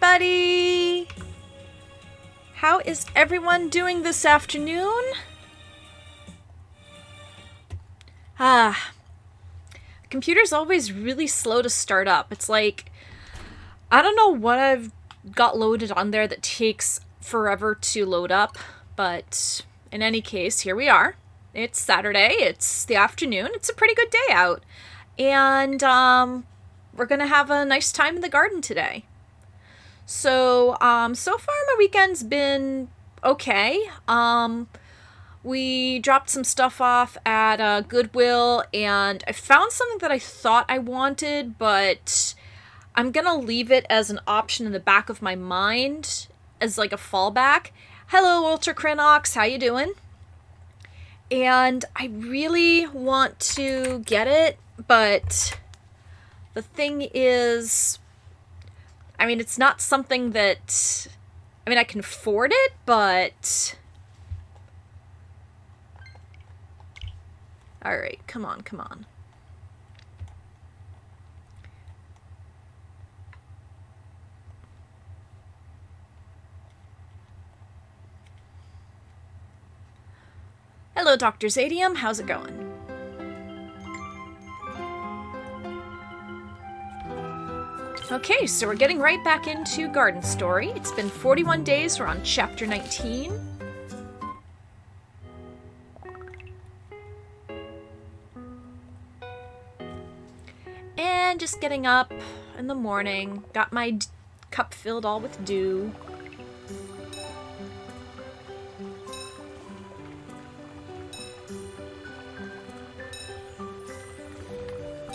everybody! How is everyone doing this afternoon? Computer's always really slow to start up. It's like, I don't know what I've got loaded on there that takes forever to load up, but in any case, here we are. It's Saturday, it's the afternoon, it's a pretty good day out, and we're gonna have a nice time in the garden today. So far my weekend's been okay. We dropped some stuff off at Goodwill, and I found something that I thought I wanted, but I'm gonna leave it as an option in the back of my mind as like a fallback. Hello, Ultra Crinox, how you doing? And I really want to get it, but the thing is, I mean, it's not something that, I mean, I can afford it, but alright, come on, come on. Hello, Dr. Zadium, how's it going? Okay, so we're getting right back into Garden Story. It's been 41 days, we're on chapter 19. And just getting up in the morning, got my cup filled all with dew.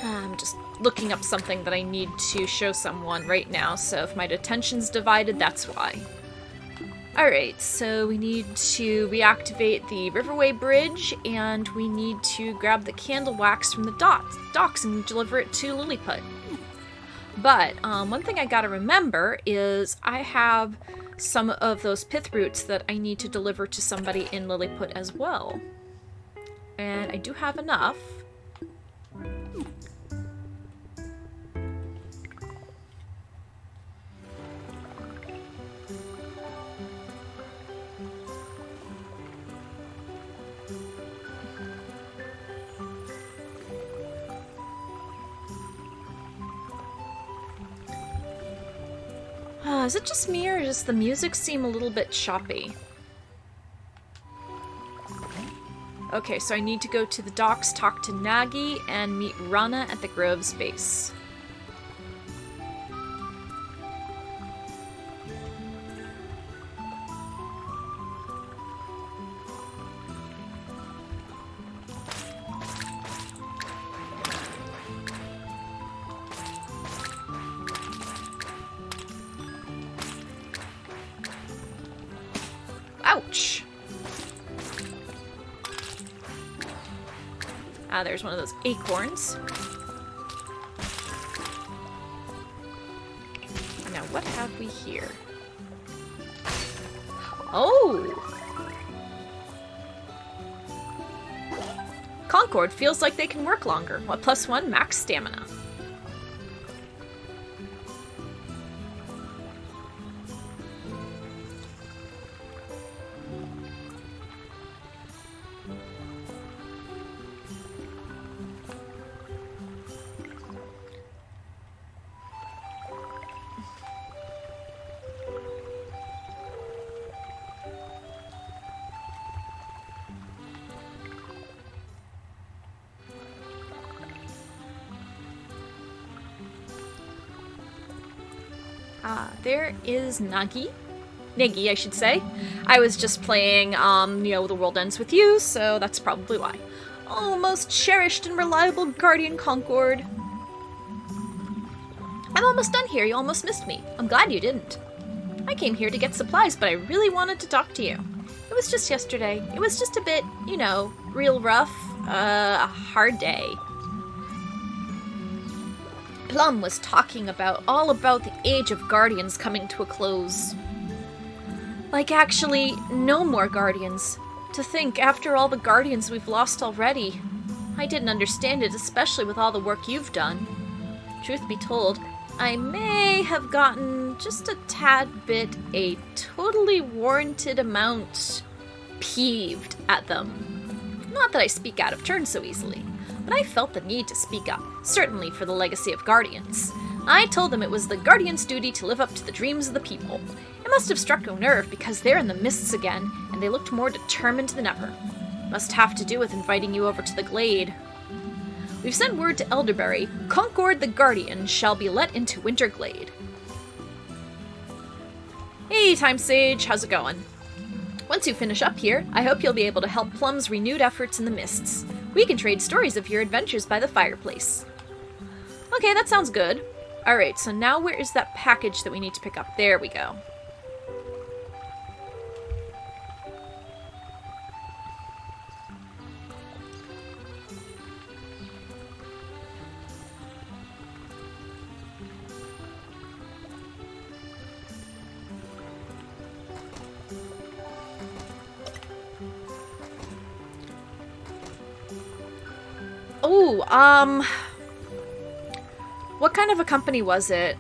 I'm just looking up something that I need to show someone right now, so if my attention's divided, that's why. Alright, so we need to reactivate the Riverway Bridge, and we need to grab the candle wax from the docks and deliver it to Lilliput. But, one thing I gotta remember is I have some of those pith roots that I need to deliver to somebody in Lilliput as well. And I do have enough. Is it just me, or does the music seem a little bit choppy? Okay, so I need to go to the docks, talk to Nagi, and meet Rana at the Grove's base. Ouch! Ah, there's one of those acorns. Now, what have we here? Oh! Concord feels like they can work longer. What, +1 max stamina? There is Nagi, I should say. I was just playing, The World Ends With You, so that's probably why. Oh, most cherished and reliable Guardian Concord. I'm almost done here, you almost missed me. I'm glad you didn't. I came here to get supplies, but I really wanted to talk to you. It was just yesterday. It was just a bit, real rough, a hard day. Plum was talking all about the Age of Guardians coming to a close. Like, actually, no more Guardians. To think, after all the Guardians we've lost already. I didn't understand it, especially with all the work you've done. Truth be told, I may have gotten just a tad bit, a totally warranted amount peeved at them. Not that I speak out of turn so easily, but I felt the need to speak up, certainly for the legacy of Guardians. I told them it was the Guardians' duty to live up to the dreams of the people. It must have struck a nerve because they're in the mists again, and they looked more determined than ever. Must have to do with inviting you over to the Glade. We've sent word to Elderberry, Concord the Guardian shall be let into Winterglade. Hey, Time Sage, how's it going? Once you finish up here, I hope you'll be able to help Plum's renewed efforts in the mists. We can trade stories of your adventures by the fireplace. Okay, that sounds good. Alright, so now where is that package that we need to pick up? There we go. Oh, what kind of a company was it?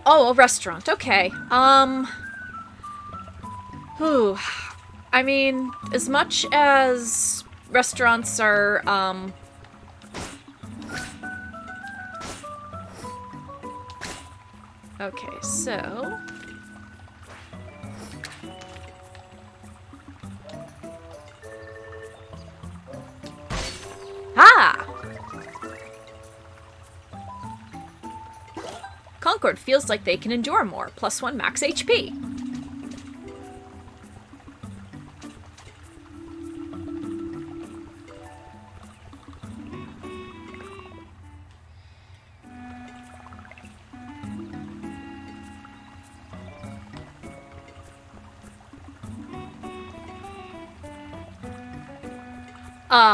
Oh, a restaurant. Okay. Whew. I mean, as much as restaurants are, okay, so... Ah! Concord feels like they can endure more, +1 max HP.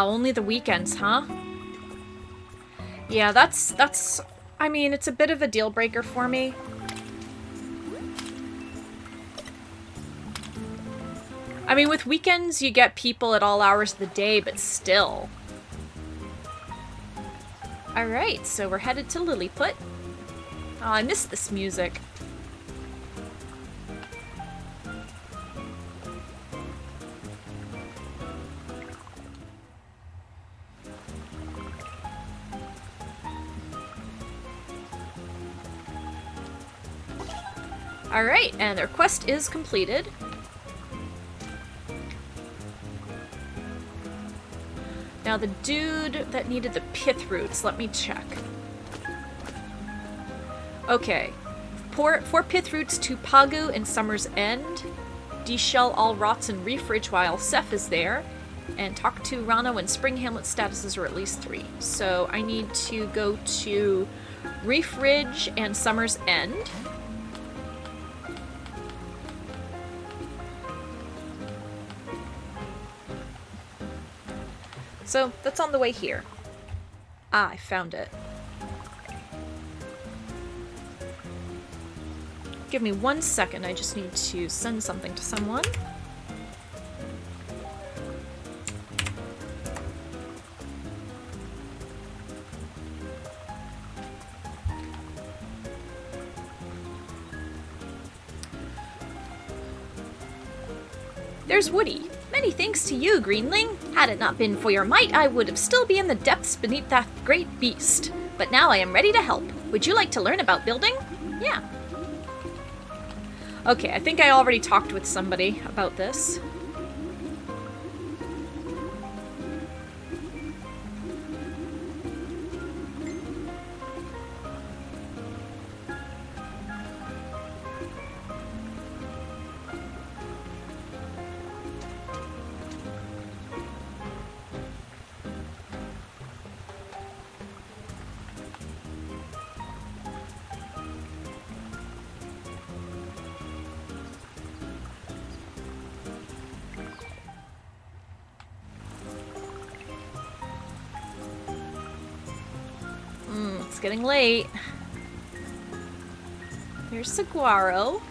Only the weekends, huh? Yeah, that's... I mean, it's a bit of a deal breaker for me. I mean, with weekends, you get people at all hours of the day, but still. Alright, so we're headed to Lilliput. Oh, I miss this music. Alright, and their quest is completed. Now the dude that needed the pith roots, let me check. Okay. 4 pith roots to Pagu and Summer's End. Deshell all rots in Reef Ridge while Seth is there. And talk to Rana when Spring Hamlet statuses are at least 3. So I need to go to Reef Ridge and Summer's End. So, that's on the way here. Ah, I found it. Give me 1 second, I just need to send something to someone. There's Woody. Many thanks to you, Greenling. Had it not been for your might, I would have still be in the depths beneath that great beast. But now I am ready to help. Would you like to learn about building? Yeah. Okay, I think I already talked with somebody about this. Getting late. Here's Saguaro.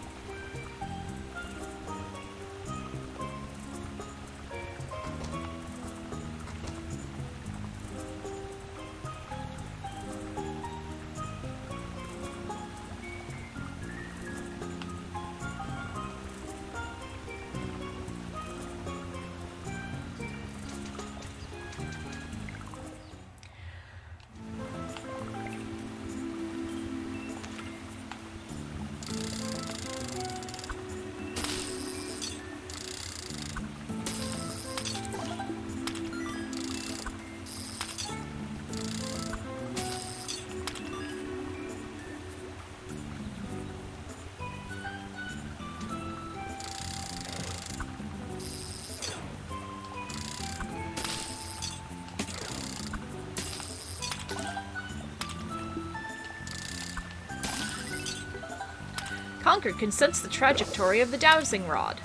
Concord can sense the trajectory of the dowsing rod.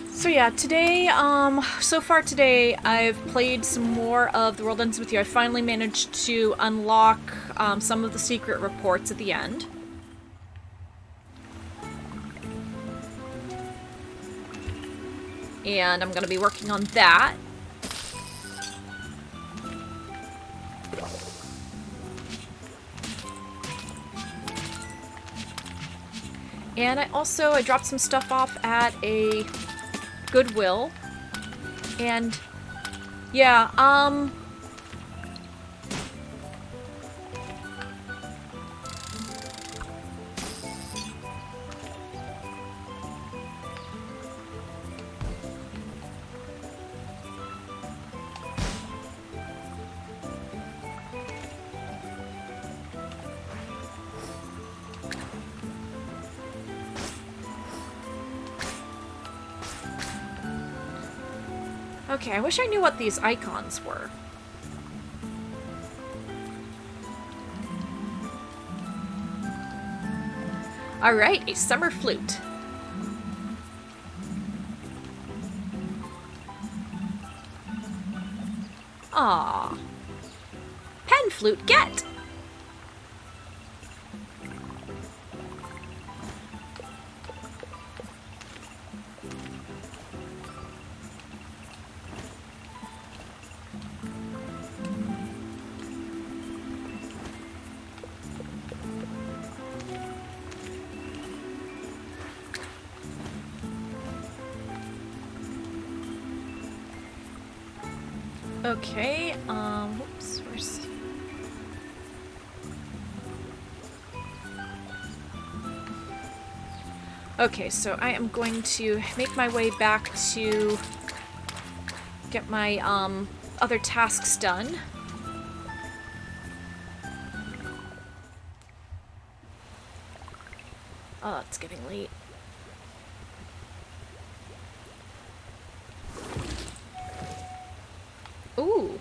So yeah, today, so far today, I've played some more of The World Ends With You. I finally managed to unlock some of the secret reports at the end. And I'm going to be working on that. And I dropped some stuff off at a Goodwill. And yeah, okay, I wish I knew what these icons were. Alright, a summer flute. Ah, pen flute, get! Okay, whoops, where's... Okay, so I am going to make my way back to get my, other tasks done. Oh, it's getting late. Ooh.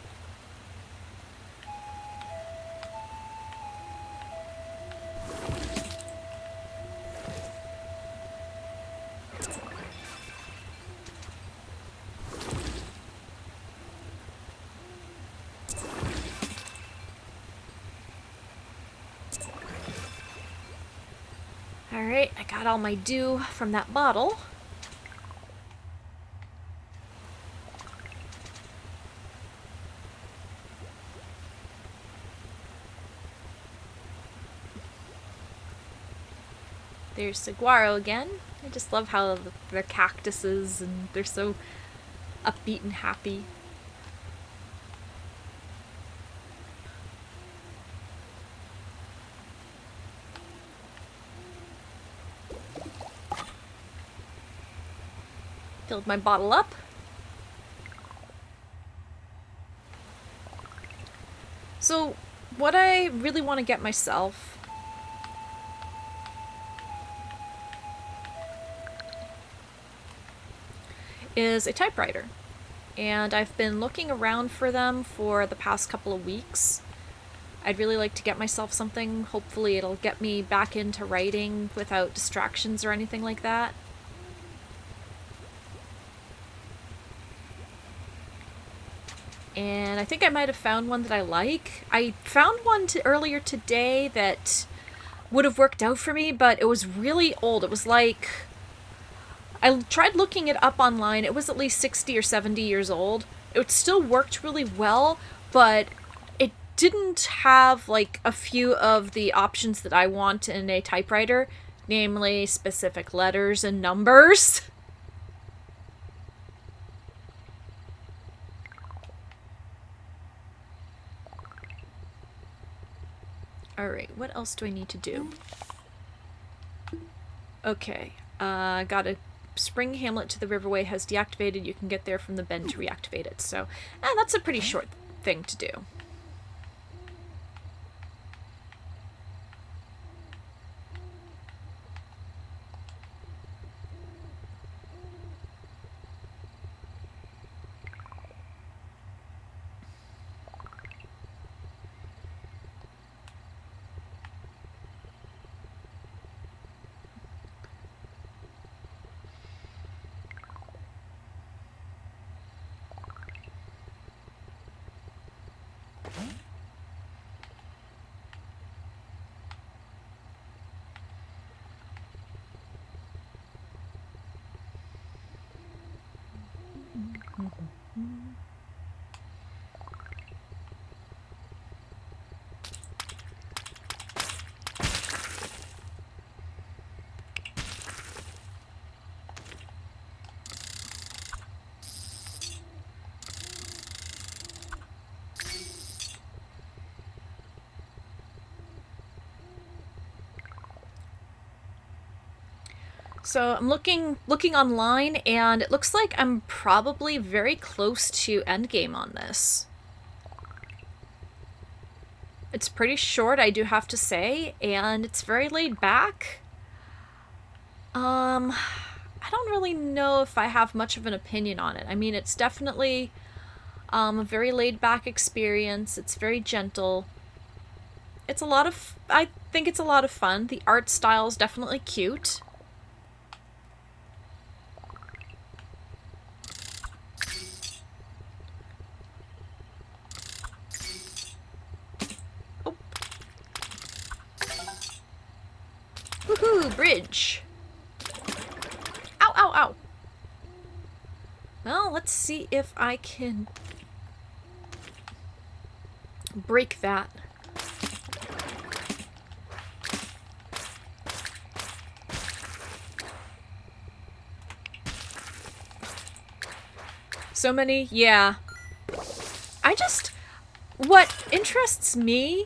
Alright, I got all my dew from that bottle. There's Saguaro again. I just love how they're cactuses and they're so upbeat and happy. Filled my bottle up. So, what I really want to get myself is a typewriter. And I've been looking around for them for the past couple of weeks. I'd really like to get myself something. Hopefully it'll get me back into writing without distractions or anything like that. And I think I might have found one that I like. I found one earlier today that would have worked out for me, but it was really old. It was like... I tried looking it up online. It was at least 60 or 70 years old. It still worked really well, but it didn't have like a few of the options that I want in a typewriter, namely specific letters and numbers. Alright, what else do I need to do? Okay, got a spring hamlet to the riverway has deactivated. You can get there from the bend to reactivate it. So, that's a pretty short thing to do. So I'm looking online, and it looks like I'm probably very close to endgame on this. It's pretty short, I do have to say, and it's very laid back. I don't really know if I have much of an opinion on it. I mean, it's definitely a very laid back experience. It's very gentle. It's a lot of... I think it's a lot of fun. The art style is definitely cute. Woohoo! Bridge! Ow, ow, ow! Well, let's see if I can break that. So many? Yeah. What interests me...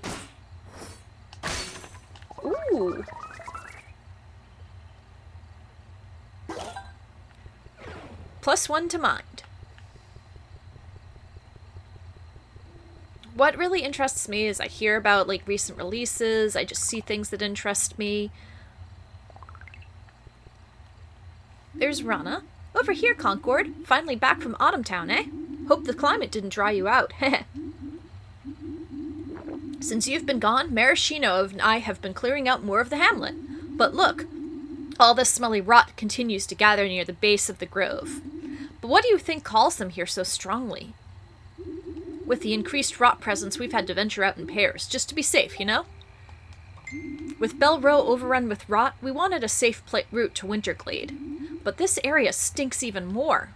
Ooh. +1 to mind. What really interests me is I hear about like recent releases, I just see things that interest me. There's Rana. Over here, Concord. Finally back from Autumntown, eh? Hope the climate didn't dry you out, heh. Since you've been gone, Maraschino and I have been clearing out more of the hamlet. But look, all this smelly rot continues to gather near the base of the grove. But what do you think calls them here so strongly? With the increased rot presence, we've had to venture out in pairs, just to be safe, you know? With Bell Row overrun with rot, we wanted a safe route to Winterglade. But this area stinks even more.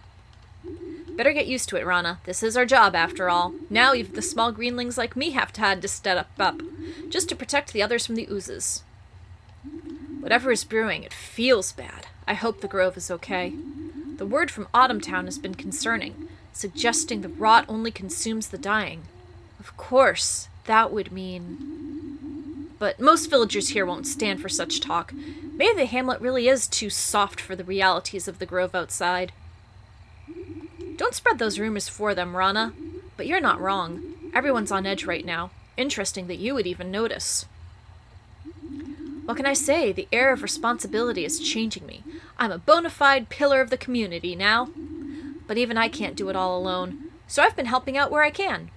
Better get used to it, Rana. This is our job, after all. Now even the small greenlings like me have had to step up, just to protect the others from the oozes. Whatever is brewing, it feels bad. I hope the grove is okay. The word from Autumntown has been concerning, suggesting the rot only consumes the dying. Of course, that would mean... But most villagers here won't stand for such talk. Maybe the hamlet really is too soft for the realities of the grove outside. Don't spread those rumors for them, Rana. But you're not wrong. Everyone's on edge right now. Interesting that you would even notice. What can I say? The air of responsibility is changing me. I'm a bona fide pillar of the community now. But even I can't do it all alone, so I've been helping out where I can.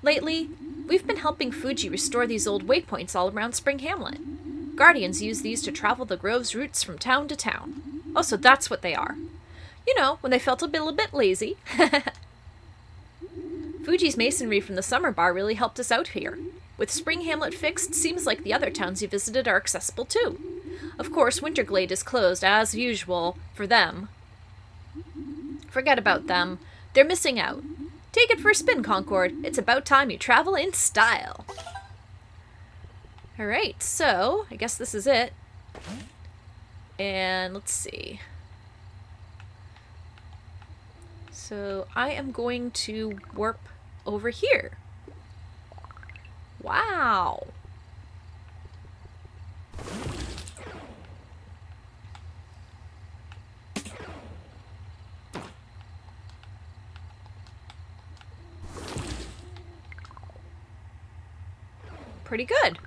Lately, we've been helping Fuji restore these old waypoints all around Spring Hamlet. Guardians use these to travel the grove's routes from town to town. Oh, so that's what they are. You know, when they felt a little bit lazy. Fuji's masonry from the summer bar really helped us out here. With Spring Hamlet fixed, seems like the other towns you visited are accessible too. Of course, Winterglade is closed, as usual, for them. Forget about them. They're missing out. Take it for a spin, Concord. It's about time you travel in style. Alright, so, I guess this is it. And let's see. So, I am going to warp over here. Wow. Pretty good.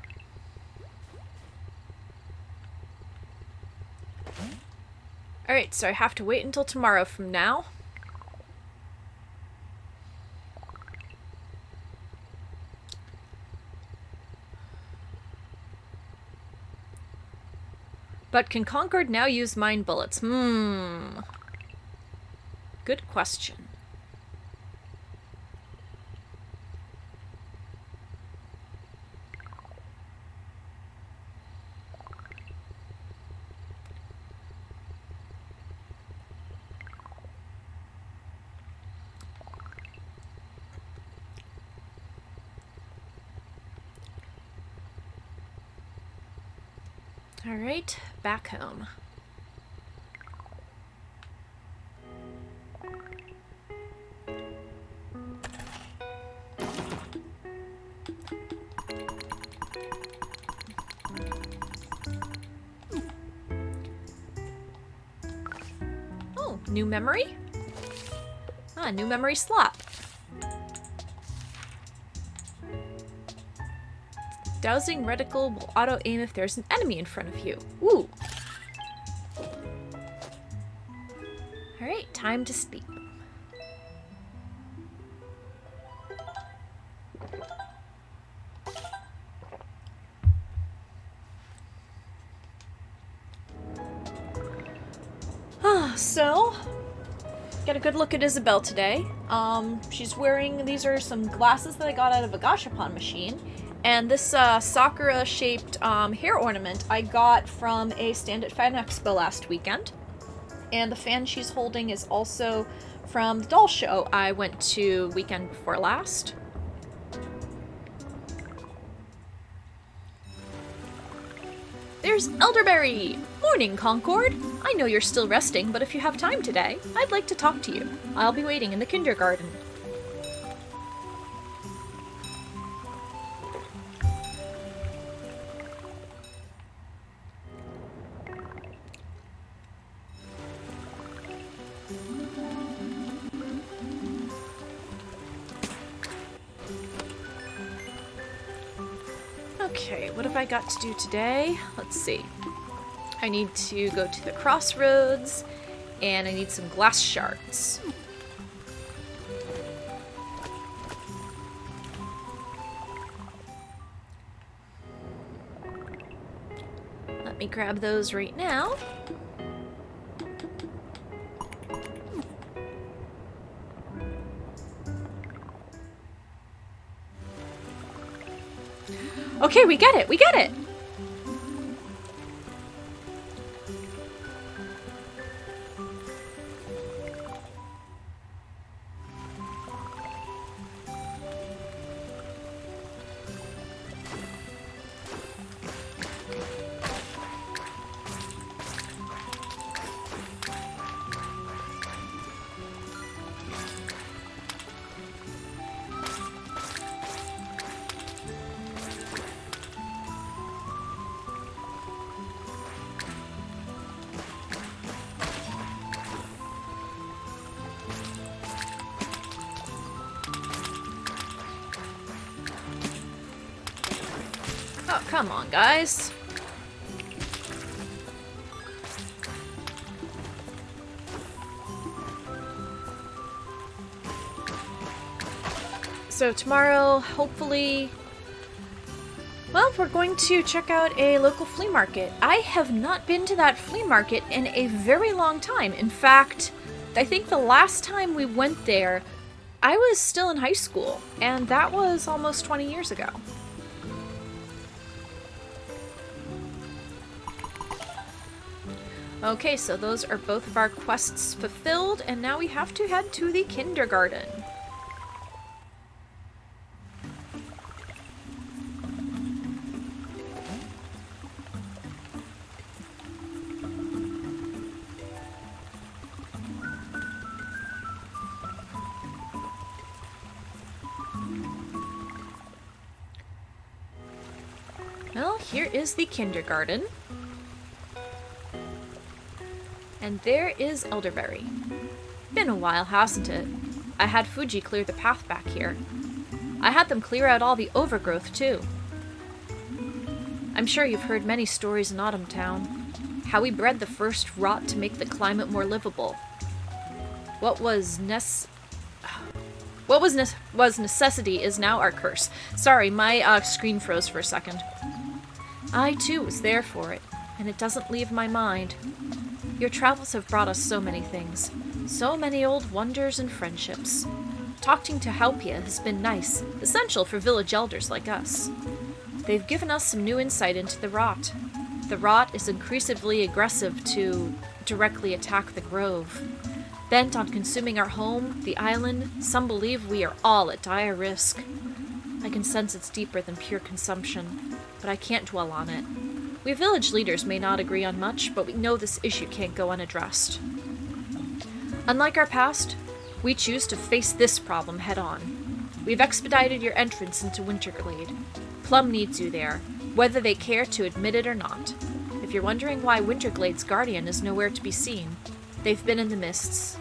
Alright, so I have to wait until tomorrow from now. But can Concord now use mind bullets? Good question. Alright, back home. Oh, new memory? Ah, new memory slot. Dowsing reticle will auto-aim if there's an enemy in front of you. Ooh. Alright, time to sleep. So, get a good look at Isabelle today. She's wearing, these are some glasses that I got out of a Gashapon machine. And this Sakura-shaped hair ornament I got from a stand at Fan Expo last weekend. And the fan she's holding is also from the doll show I went to weekend before last. There's Elderberry! Morning, Concord! I know you're still resting, but if you have time today, I'd like to talk to you. I'll be waiting in the kindergarten. Okay, what have I got to do today? Let's see. I need to go to the crossroads, and I need some glass shards. Let me grab those right now. Okay, we get it! We get it! Oh, come on, guys. So tomorrow, hopefully... Well, we're going to check out a local flea market. I have not been to that flea market in a very long time. In fact, I think the last time we went there, I was still in high school, and that was almost 20 years ago. Okay, so those are both of our quests fulfilled, and now we have to head to the kindergarten. Well, here is the kindergarten. And there is Elderberry. Been a while, hasn't it? I had Fuji clear the path back here. I had them clear out all the overgrowth, too. I'm sure you've heard many stories in Autumn Town. How we bred the first rot to make the climate more livable. What was necessity is now our curse. Sorry, my screen froze for a second. I, too, was there for it, and it doesn't leave my mind. Your travels have brought us so many things. So many old wonders and friendships. Talking to Haupia has been nice, essential for village elders like us. They've given us some new insight into the rot. The rot is increasingly aggressive to directly attack the grove. Bent on consuming our home, the island, some believe we are all at dire risk. I can sense it's deeper than pure consumption, but I can't dwell on it. We village leaders may not agree on much, but we know this issue can't go unaddressed. Unlike our past, we choose to face this problem head-on. We've expedited your entrance into Winterglade. Plum needs you there, whether they care to admit it or not. If you're wondering why Winterglade's guardian is nowhere to be seen, they've been in the mists.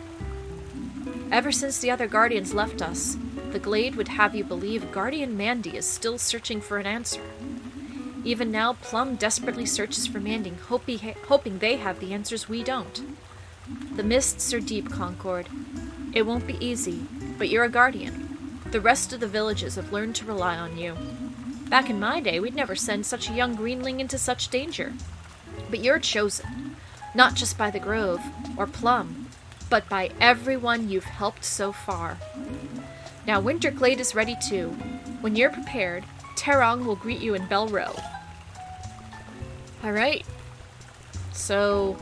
Ever since the other guardians left us, the Glade would have you believe Guardian Mandy is still searching for an answer. Even now, Plum desperately searches for Mandy, hoping they have the answers we don't. The mists are deep, Concord. It won't be easy, but you're a guardian. The rest of the villages have learned to rely on you. Back in my day, we'd never send such a young greenling into such danger. But you're chosen, not just by the Grove, or Plum, but by everyone you've helped so far. Now Winterglade is ready too. When you're prepared, Terong will greet you in Bell Row. Alright. So...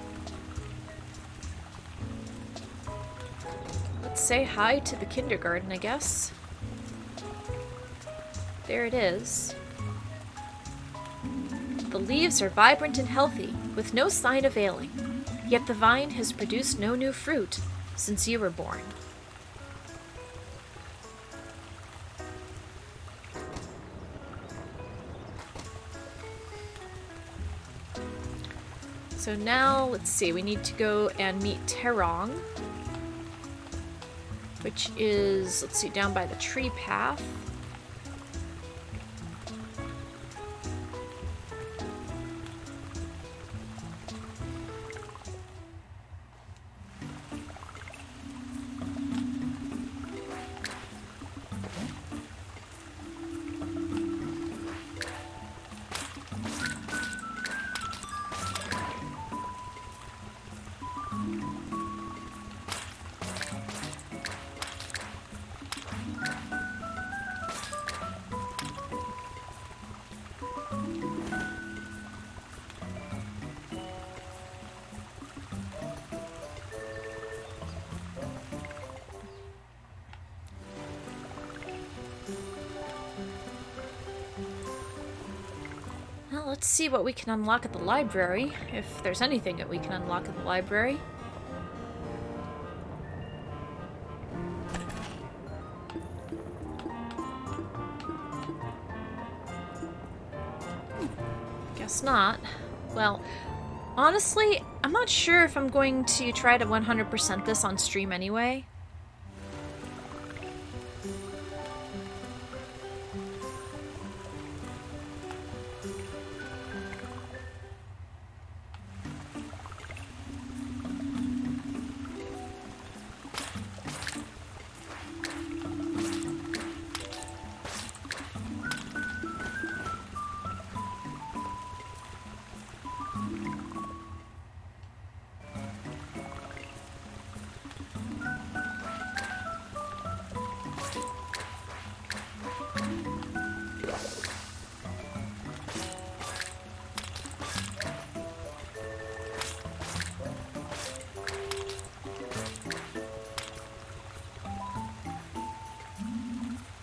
let's say hi to the kindergarten, I guess. There it is. The leaves are vibrant and healthy, with no sign of ailing. Yet the vine has produced no new fruit since you were born. So now, let's see, we need to go and meet Terong, which is, let's see, down by the tree path. Let's see what we can unlock at the library, if there's anything that we can unlock at the library. Guess not. Well, honestly, I'm not sure if I'm going to try to 100% this on stream anyway.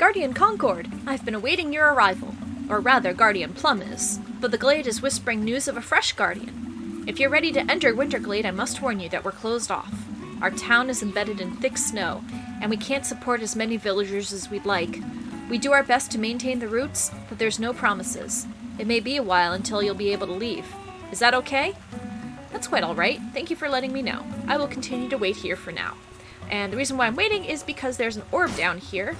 Guardian Concord, I've been awaiting your arrival. Or rather, Guardian Plum is. But the Glade is whispering news of a fresh Guardian. If you're ready to enter Winterglade, I must warn you that we're closed off. Our town is embedded in thick snow, and we can't support as many villagers as we'd like. We do our best to maintain the routes, but there's no promises. It may be a while until you'll be able to leave. Is that okay? That's quite alright. Thank you for letting me know. I will continue to wait here for now. And the reason why I'm waiting is because there's an orb down here.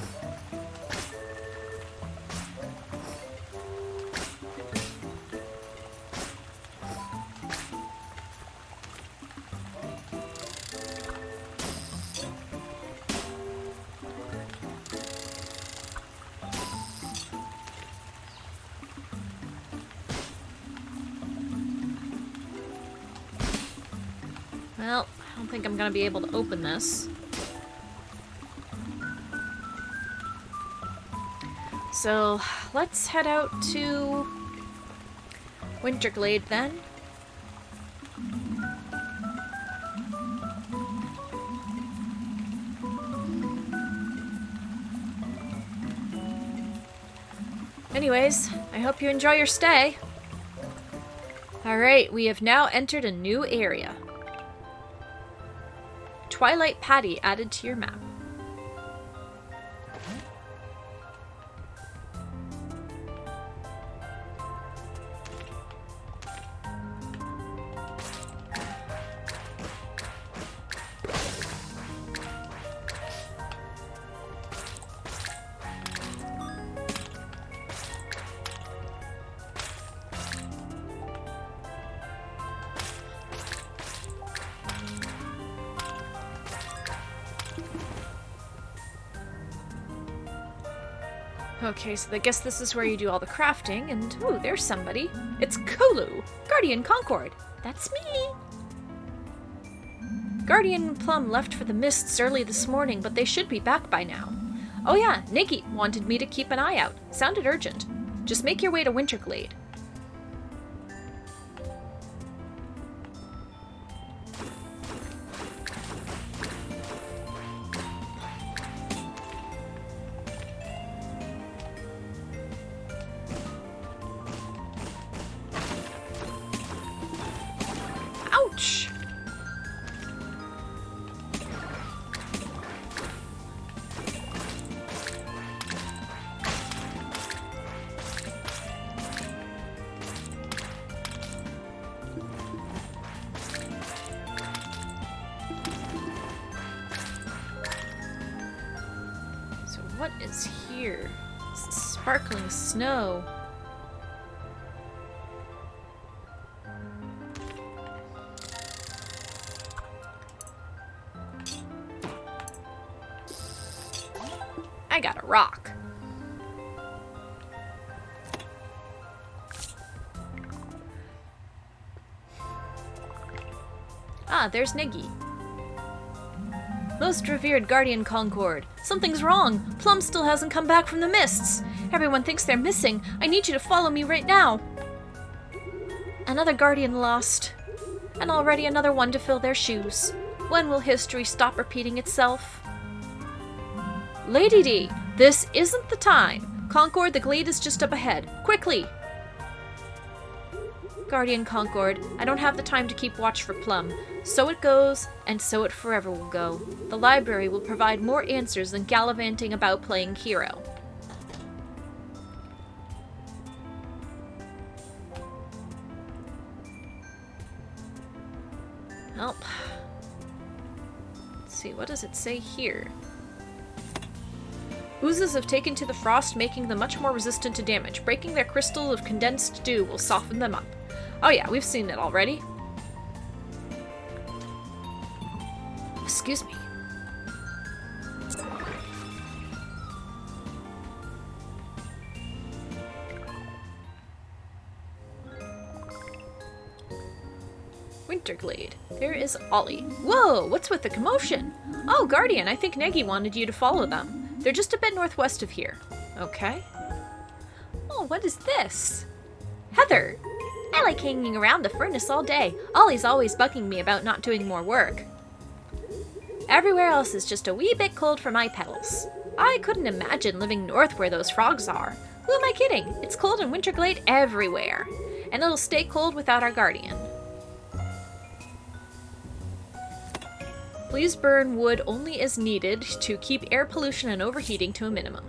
Well, I don't think I'm gonna be able to open this. So, let's head out to Winterglade then. Anyways, I hope you enjoy your stay. Alright, we have now entered a new area. Twilight Patty added to your map. Okay, so I guess this is where you do all the crafting, and ooh, there's somebody. It's Kolu, Guardian Concord. That's me. Guardian Plum left for the Mists early this morning, but they should be back by now. Oh yeah, Nikki wanted me to keep an eye out. Sounded urgent. Just make your way to Winterglade. Ouch! So what is here? It's sparkling snow. I got a rock. Ah, there's Niggy. Most revered Guardian Concord. Something's wrong. Plum still hasn't come back from the Mists. Everyone thinks they're missing. I need you to follow me right now. Another Guardian lost. And already another one to fill their shoes. When will history stop repeating itself? Lady D, this isn't the time. Concord, the Glade is just up ahead. Quickly! Guardian Concord, I don't have the time to keep watch for Plum. So it goes, and so it forever will go. The library will provide more answers than gallivanting about playing hero. Well, let's see, what does it say here? Oozes have taken to the frost, making them much more resistant to damage. Breaking their crystal of condensed dew will soften them up. Oh yeah, we've seen it already. Excuse me. Winterglade. There is Ollie. Whoa, what's with the commotion? Oh, Guardian, I think Negi wanted you to follow them. They're just a bit northwest of here. Okay. Oh, what is this? Heather! I like hanging around the furnace all day. Ollie's always bugging me about not doing more work. Everywhere else is just a wee bit cold for my petals. I couldn't imagine living north where those frogs are. Who am I kidding? It's cold in Winterglade everywhere. And it'll stay cold without our guardian. Please burn wood only as needed to keep air pollution and overheating to a minimum.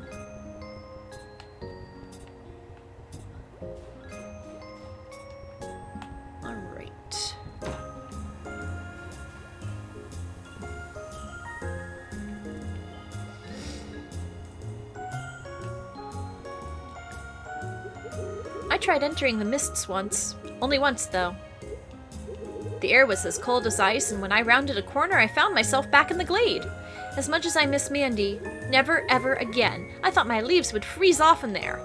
Alright. I tried entering the mists once. Only once, though. The air was as cold as ice, and when I rounded a corner, I found myself back in the glade. As much as I miss Mandy, never ever again. I thought my leaves would freeze off in there.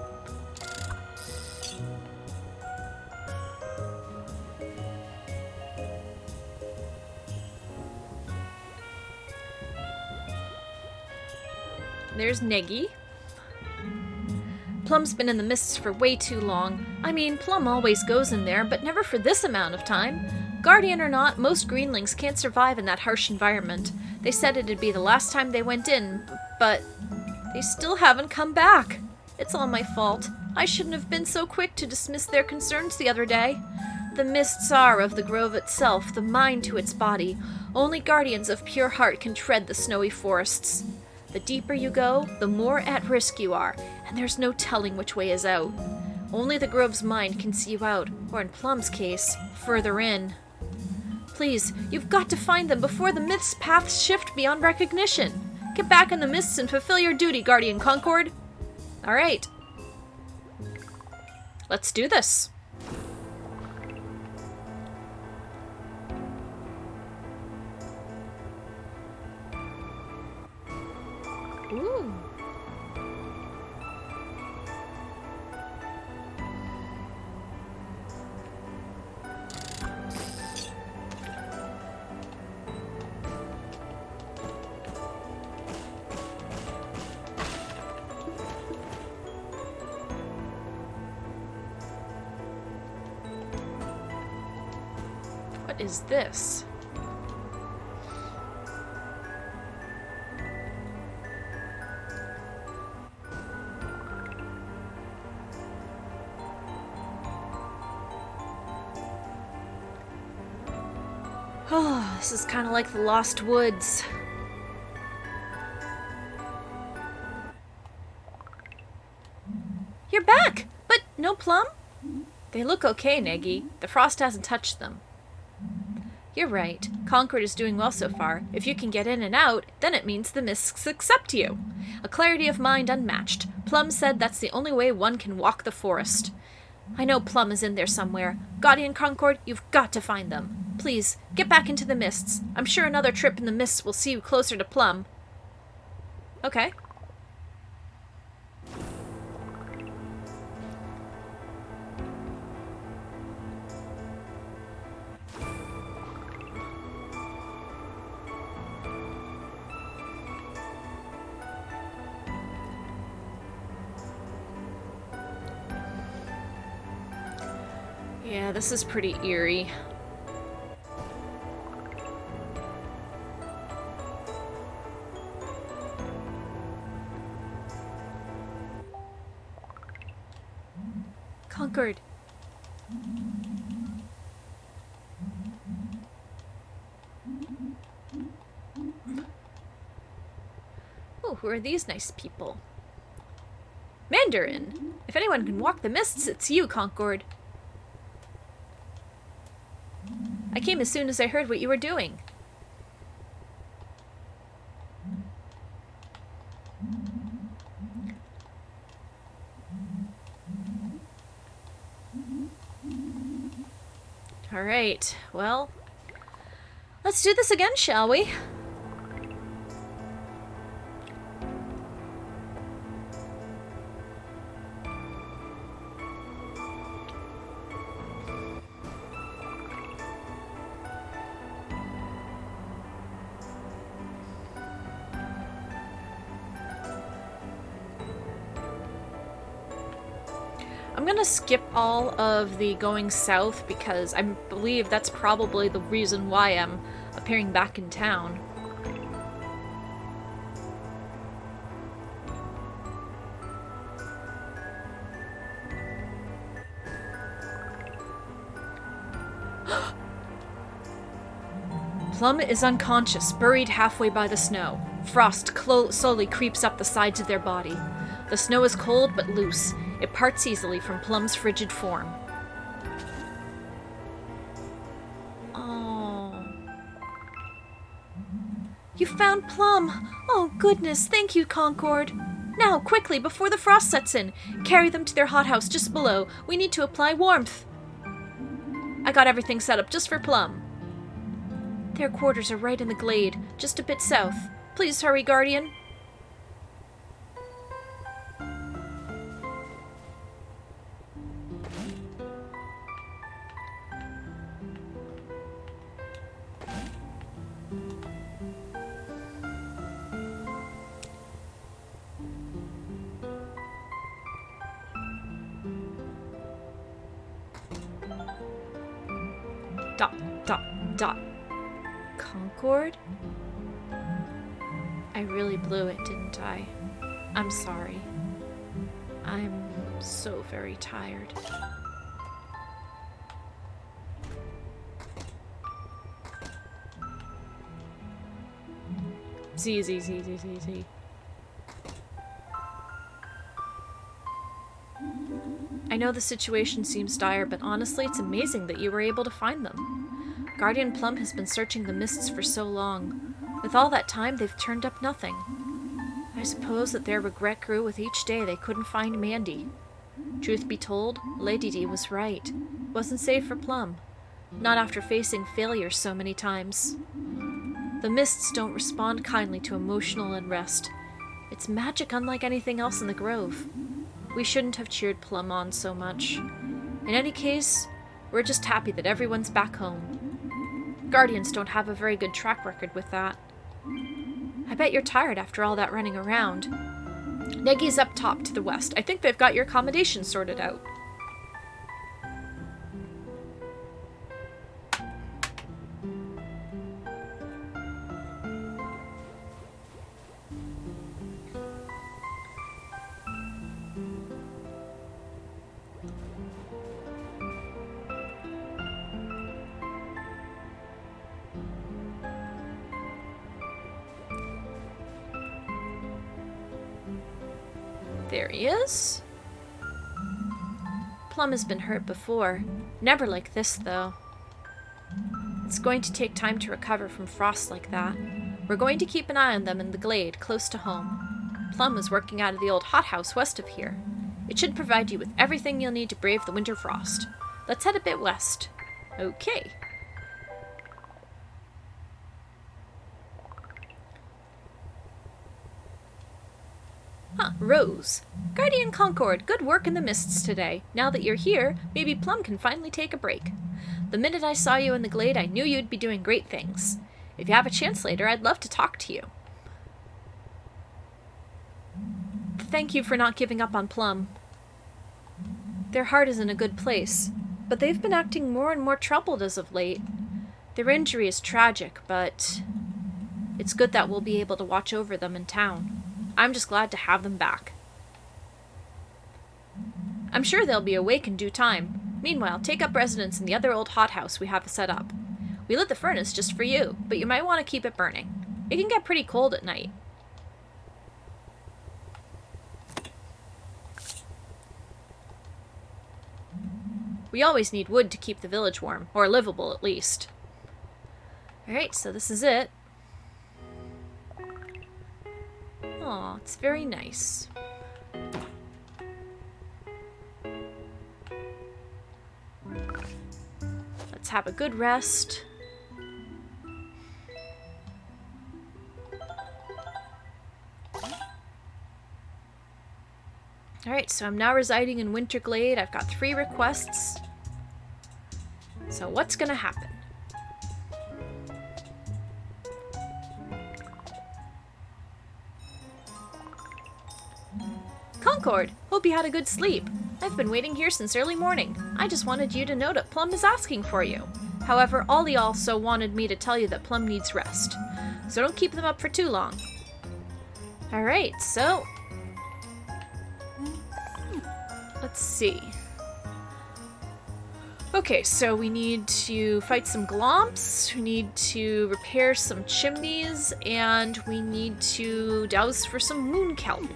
There's Neggy. Plum's been in the mists for way too long. I mean, Plum always goes in there, but never for this amount of time. Guardian or not, most greenlings can't survive in that harsh environment. They said it'd be the last time they went in, but they still haven't come back. It's all my fault. I shouldn't have been so quick to dismiss their concerns the other day. The mists are of the grove itself, the mind to its body. Only guardians of pure heart can tread the snowy forests. The deeper you go, the more at risk you are, and there's no telling which way is out. Only the grove's mind can see you out, or in Plum's case, further in. Please, you've got to find them before the mist's paths shift beyond recognition. Get back in the mists and fulfill your duty, Guardian Concord. All right. Let's do this. Ooh. What is this? Oh, this is kind of like the Lost Woods. You're back! But no Plum? They look okay, Neggy. The frost hasn't touched them. You're right. Concord is doing well so far. If you can get in and out, then it means the mists accept you. A clarity of mind unmatched. Plum said that's the only way one can walk the forest. I know Plum is in there somewhere. Guardian Concord, you've got to find them. Please, get back into the mists. I'm sure another trip in the mists will see you closer to Plum. Okay. Yeah, this is pretty eerie. Concord. Oh, who are these nice people? Mandarin! If anyone can walk the mists, it's you, Concord. I came as soon as I heard what you were doing. All right, well, let's do this again, shall we? I'm gonna skip all of the going south because I believe that's probably the reason why I'm appearing back in town. Plum is unconscious, buried halfway by the snow. Frost slowly creeps up the sides of their body. The snow is cold but loose. It parts easily from Plum's frigid form. Oh. You found Plum! Oh, goodness, thank you, Concord. Now, quickly, before the frost sets in, carry them to their hothouse just below. We need to apply warmth. I got everything set up just for Plum. Their quarters are right in the glade, just a bit south. Please hurry, Guardian. Dot. Concord? I really blew it, didn't I? I'm sorry. I'm so very tired. Z. I know the situation seems dire, but honestly, it's amazing that you were able to find them. Guardian Plum has been searching the mists for so long. With all that time, they've turned up nothing. I suppose that their regret grew with each day they couldn't find Mandy. Truth be told, Lady D was right. It wasn't safe for Plum. Not after facing failure so many times. The mists don't respond kindly to emotional unrest. It's magic unlike anything else in the Grove. We shouldn't have cheered Plum on so much. In any case, we're just happy that everyone's back home. Guardians don't have a very good track record with that. I bet you're tired after all that running around. Negi's up top to the west. I think they've got your accommodation sorted out. There he is. Plum has been hurt before. Never like this, though. It's going to take time to recover from frost like that. We're going to keep an eye on them in the glade, close to home. Plum is working out of the old hothouse west of here. It should provide you with everything you'll need to brave the winter frost. Let's head a bit west. Okay. Rose. Guardian Concord, good work in the mists today. Now that you're here, maybe Plum can finally take a break. The minute I saw you in the glade, I knew you'd be doing great things. If you have a chance later, I'd love to talk to you. Thank you for not giving up on Plum. Their heart is in a good place, but they've been acting more and more troubled as of late. Their injury is tragic, but it's good that we'll be able to watch over them in town. I'm just glad to have them back. I'm sure they'll be awake in due time. Meanwhile, take up residence in the other old hothouse we have set up. We lit the furnace just for you, but you might want to keep it burning. It can get pretty cold at night. We always need wood to keep the village warm, or livable at least. Alright, so this is it. Aw, it's very nice. Let's have a good rest. Alright, so I'm now residing in Winterglade. I've got 3 requests. So what's gonna happen? Concord, hope you had a good sleep. I've been waiting here since early morning. I just wanted you to know that Plum is asking for you. However, Ollie also wanted me to tell you that Plum needs rest. So don't keep them up for too long. Alright, so let's see. Okay, so we need to fight some glomps, we need to repair some chimneys, and we need to douse for some moon kelp.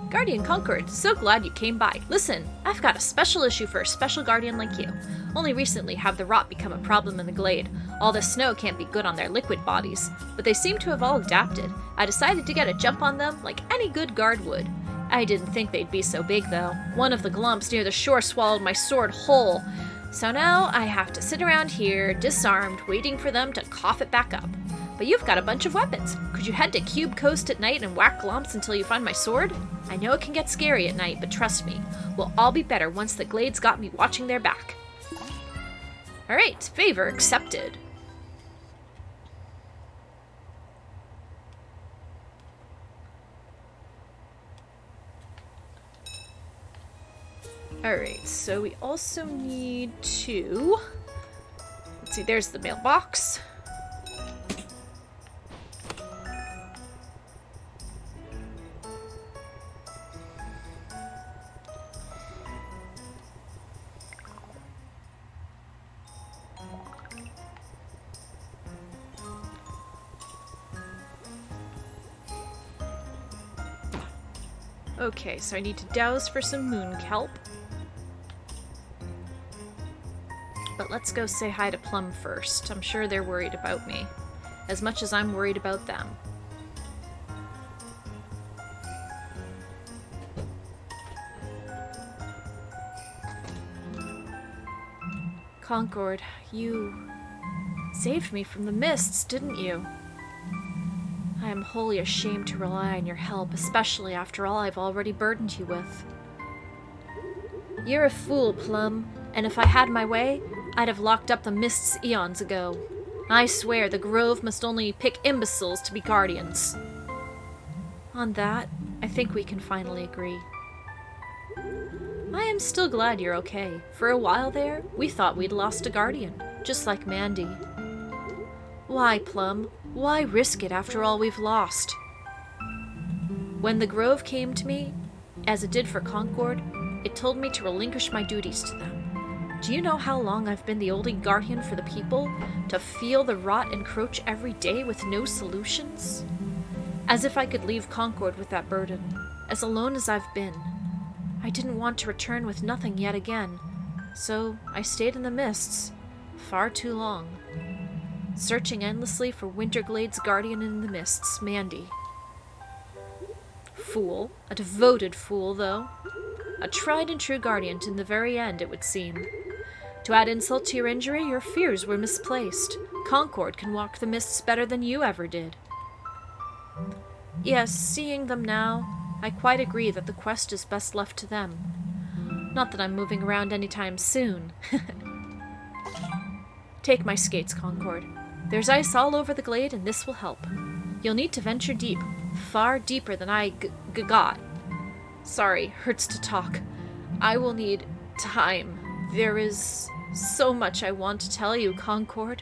Guardian Concord, so glad you came by. Listen, I've got a special issue for a special guardian like you. Only recently have the rot become a problem in the glade. All the snow can't be good on their liquid bodies, but they seem to have all adapted. I decided to get a jump on them like any good guard would. I didn't think they'd be so big, though. One of the glumps near the shore swallowed my sword whole. So now I have to sit around here, disarmed, waiting for them to cough it back up. But you've got a bunch of weapons. Could you head to Cube Coast at night and whack glomps until you find my sword? I know it can get scary at night, but trust me, we'll all be better once the Glade's got me watching their back. Alright, favor accepted. Alright, so we also need to... Let's see, there's the mailbox. Okay, so I need to douse for some moon kelp. But let's go say hi to Plum first. I'm sure they're worried about me, as much as I'm worried about them. Concord, you saved me from the mists, didn't you? I am wholly ashamed to rely on your help, especially after all I've already burdened you with. You're a fool, Plum, and if I had my way, I'd have locked up the mists eons ago. I swear the Grove must only pick imbeciles to be guardians. On that, I think we can finally agree. I am still glad you're okay. For a while there, we thought we'd lost a guardian, just like Mandy. Why, Plum? Why risk it after all we've lost? When the Grove came to me, as it did for Concord, it told me to relinquish my duties to them. Do you know how long I've been the only guardian for the people? To feel the rot encroach every day with no solutions? As if I could leave Concord with that burden, as alone as I've been. I didn't want to return with nothing yet again, so I stayed in the mists, far too long. Searching endlessly for Winterglade's guardian in the mists, Mandy. Fool. A devoted fool, though. A tried and true guardian to the very end, it would seem. To add insult to your injury, your fears were misplaced. Concord can walk the mists better than you ever did. Yes, seeing them now, I quite agree that the quest is best left to them. Not that I'm moving around anytime soon. Take my skates, Concord. There's ice all over the glade, and this will help. You'll need to venture deep, far deeper than I got. Sorry, hurts to talk. I will need time. There is so much I want to tell you, Concord.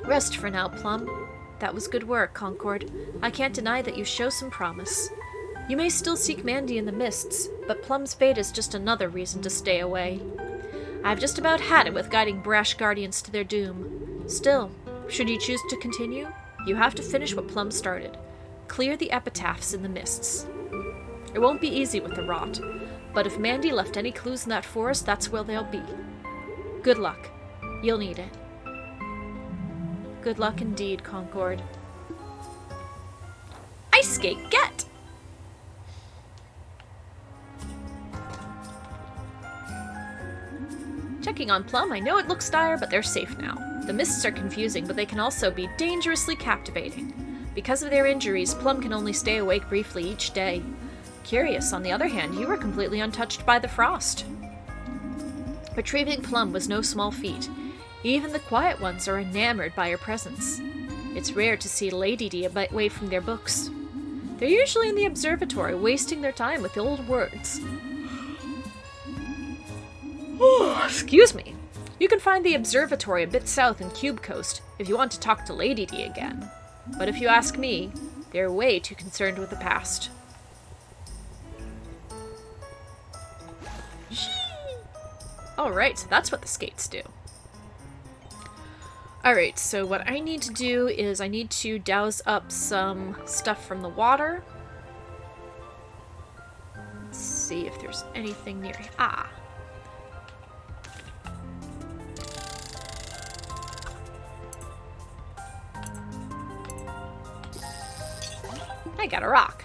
Rest for now, Plum. That was good work, Concord. I can't deny that you show some promise. You may still seek Mandy in the mists, but Plum's fate is just another reason to stay away. I've just about had it with guiding brash guardians to their doom. Still, should you choose to continue, you have to finish what Plum started. Clear the epitaphs in the mists. It won't be easy with the rot, but if Mandy left any clues in that forest, that's where they'll be. Good luck. You'll need it. Good luck indeed, Concord. Ice skate, get! Checking on Plum, I know it looks dire, but they're safe now. The mists are confusing, but they can also be dangerously captivating. Because of their injuries, Plum can only stay awake briefly each day. Curious, on the other hand, you were completely untouched by the frost. Retrieving Plum was no small feat. Even the quiet ones are enamored by her presence. It's rare to see Lady D away from their books. They're usually in the observatory, wasting their time with old words. Excuse me. You can find the observatory a bit south in Cube Coast if you want to talk to Lady D again. But if you ask me, they're way too concerned with the past. Alright, so that's what the skates do. Alright, so what I need to do is I need to douse up some stuff from the water. Let's see if there's anything near here. Ah. I got a rock.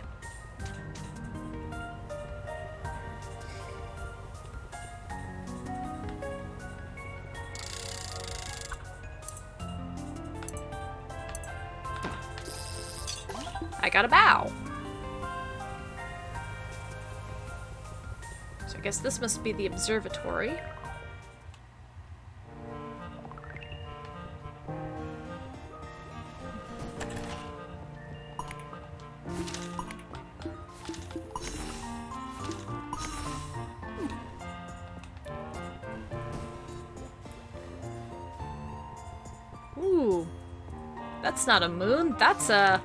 I got a bow. So I guess this must be the observatory. Ooh. That's not a moon, that's a...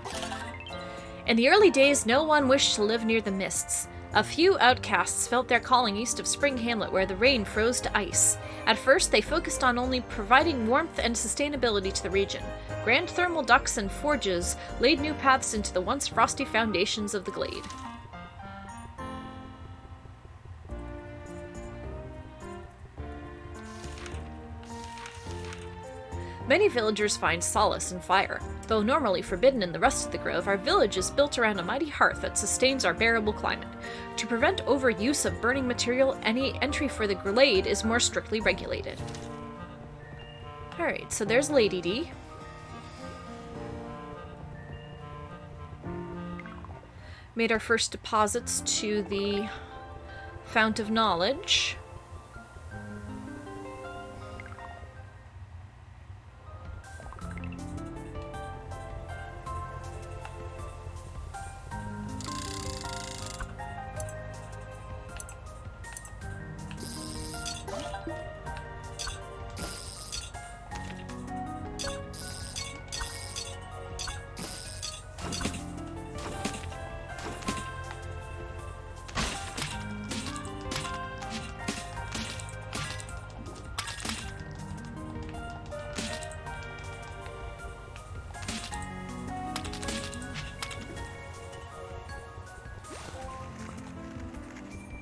In the early days, no one wished to live near the mists. A few outcasts felt their calling east of Spring Hamlet, where the rain froze to ice. At first, they focused on only providing warmth and sustainability to the region. Grand thermal ducts and forges laid new paths into the once frosty foundations of the glade. Many villagers find solace in fire. Though normally forbidden in the rest of the grove, our village is built around a mighty hearth that sustains our bearable climate. To prevent overuse of burning material, any entry for the glade is more strictly regulated. Alright, so there's Lady D. Made our first deposits to the Fount of Knowledge.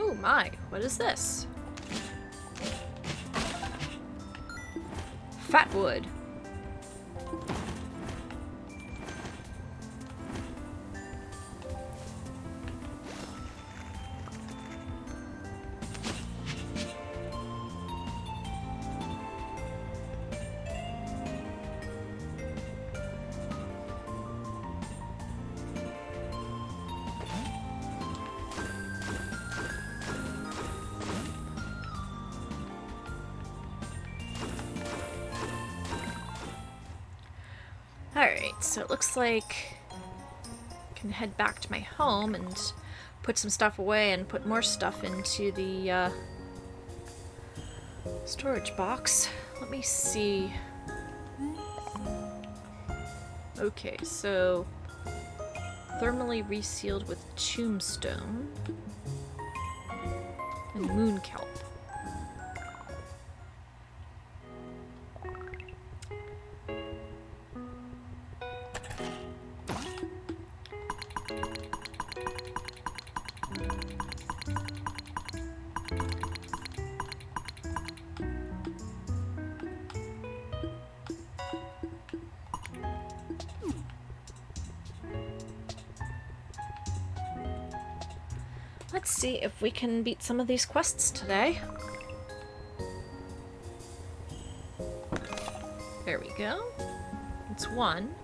Oh my, what is this? Fatwood. Alright, so it looks like I can head back to my home and put some stuff away and put more stuff into the storage box. Let me see. Okay, so thermally resealed with tombstone and moon kelp. Let's see if we can beat some of these quests today. There we go. It's one.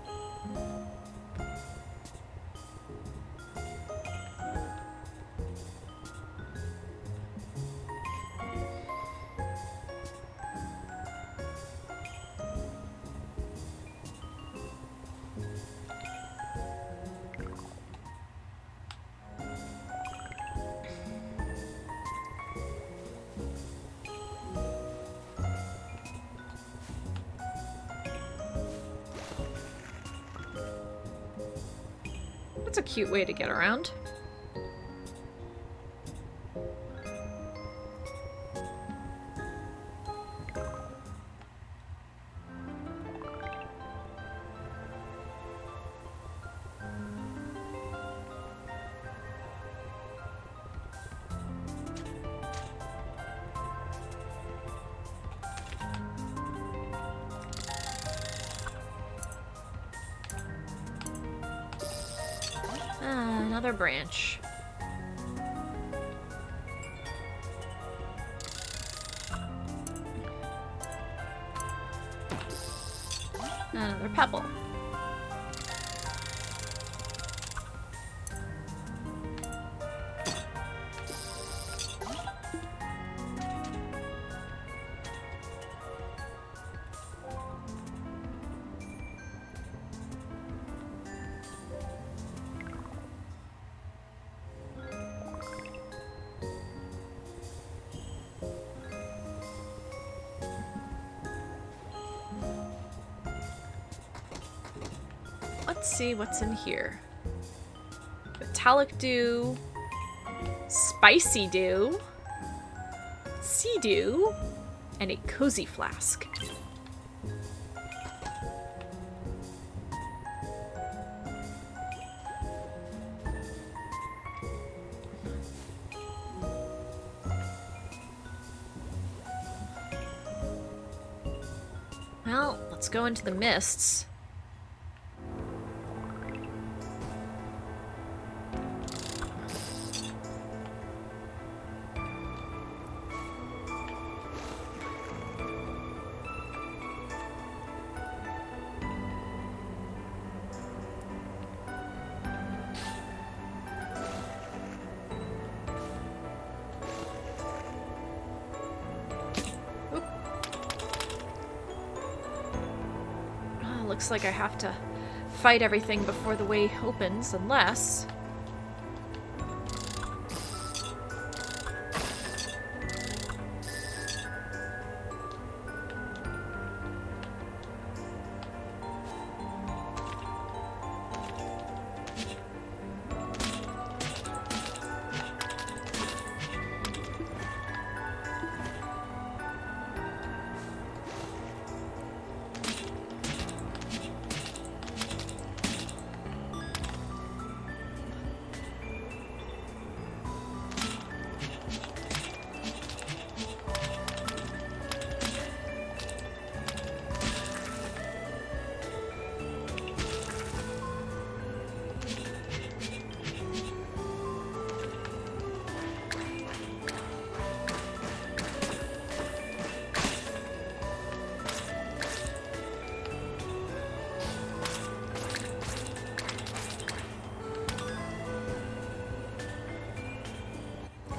That's a cute way to get around. Another branch. Another pebble. Let's see what's in here. Metallic dew, spicy dew, sea dew, and a cozy flask. Well, let's go into the mists. Looks like I have to fight everything before the way opens, unless...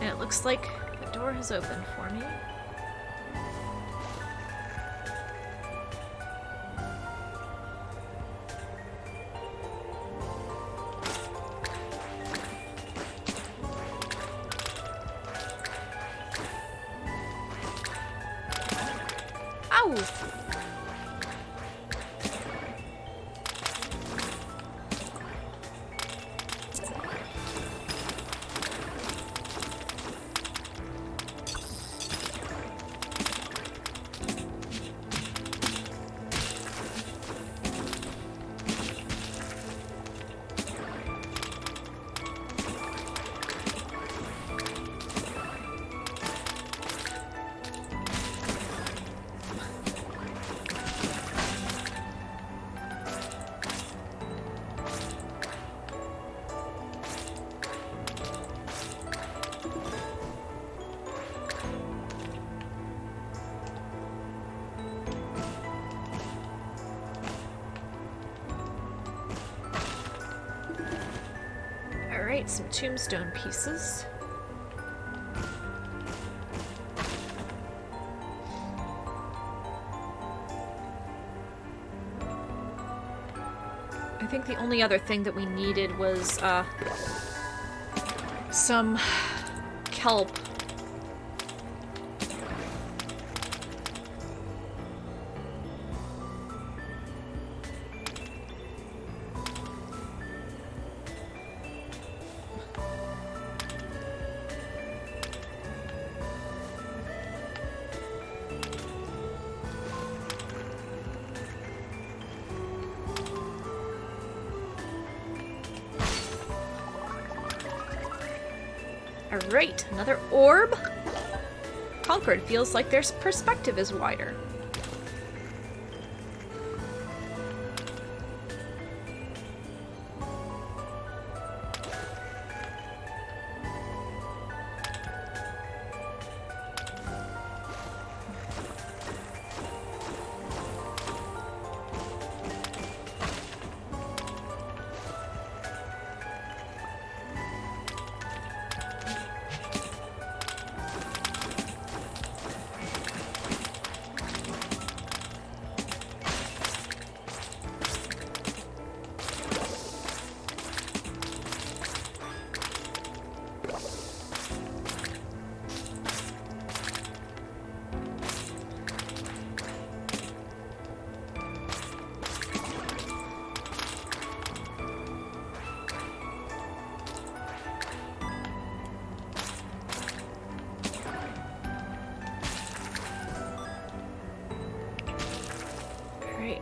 And it looks like the door has opened for me. Ow! Alright, some tombstone pieces. I think the only other thing that we needed was some kelp. Alright, another orb. Concord feels like their perspective is wider.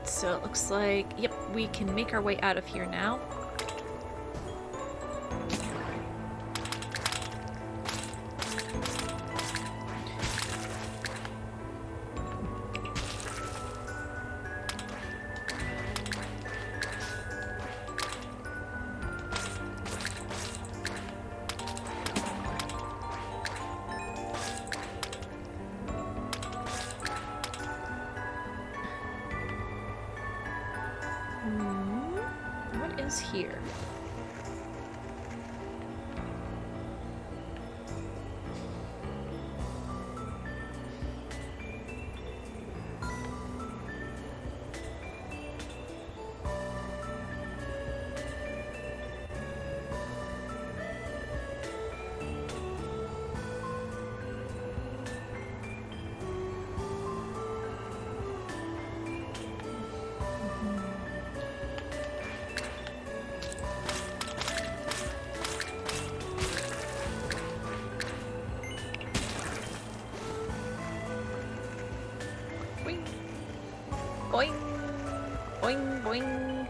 So it looks like, yep, we can make our way out of here now. What is here? Boing, boing, boing.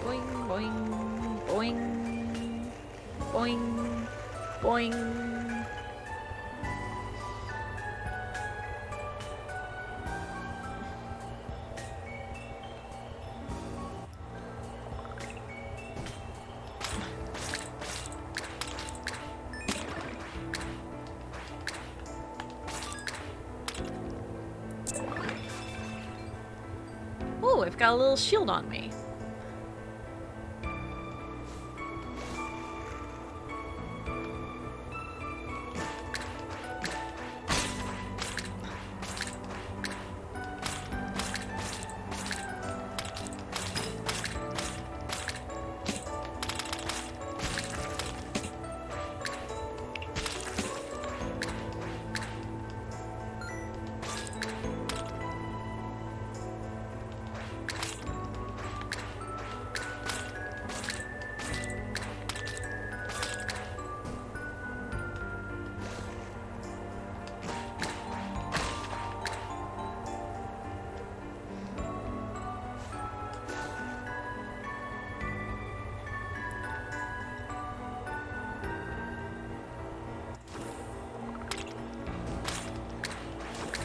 Boing, boing, boing, boing, boing. Oh, I've got a little shield on me.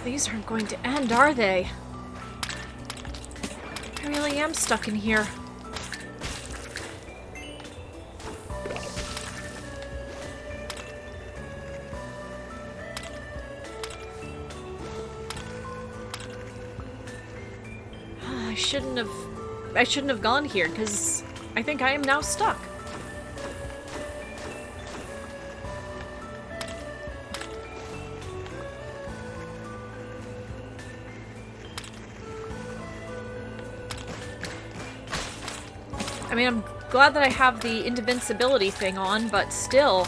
These aren't going to end, are they? I really am stuck in here. I shouldn't have gone here, because I think I am now stuck. I mean, I'm glad that I have the invincibility thing on, but still.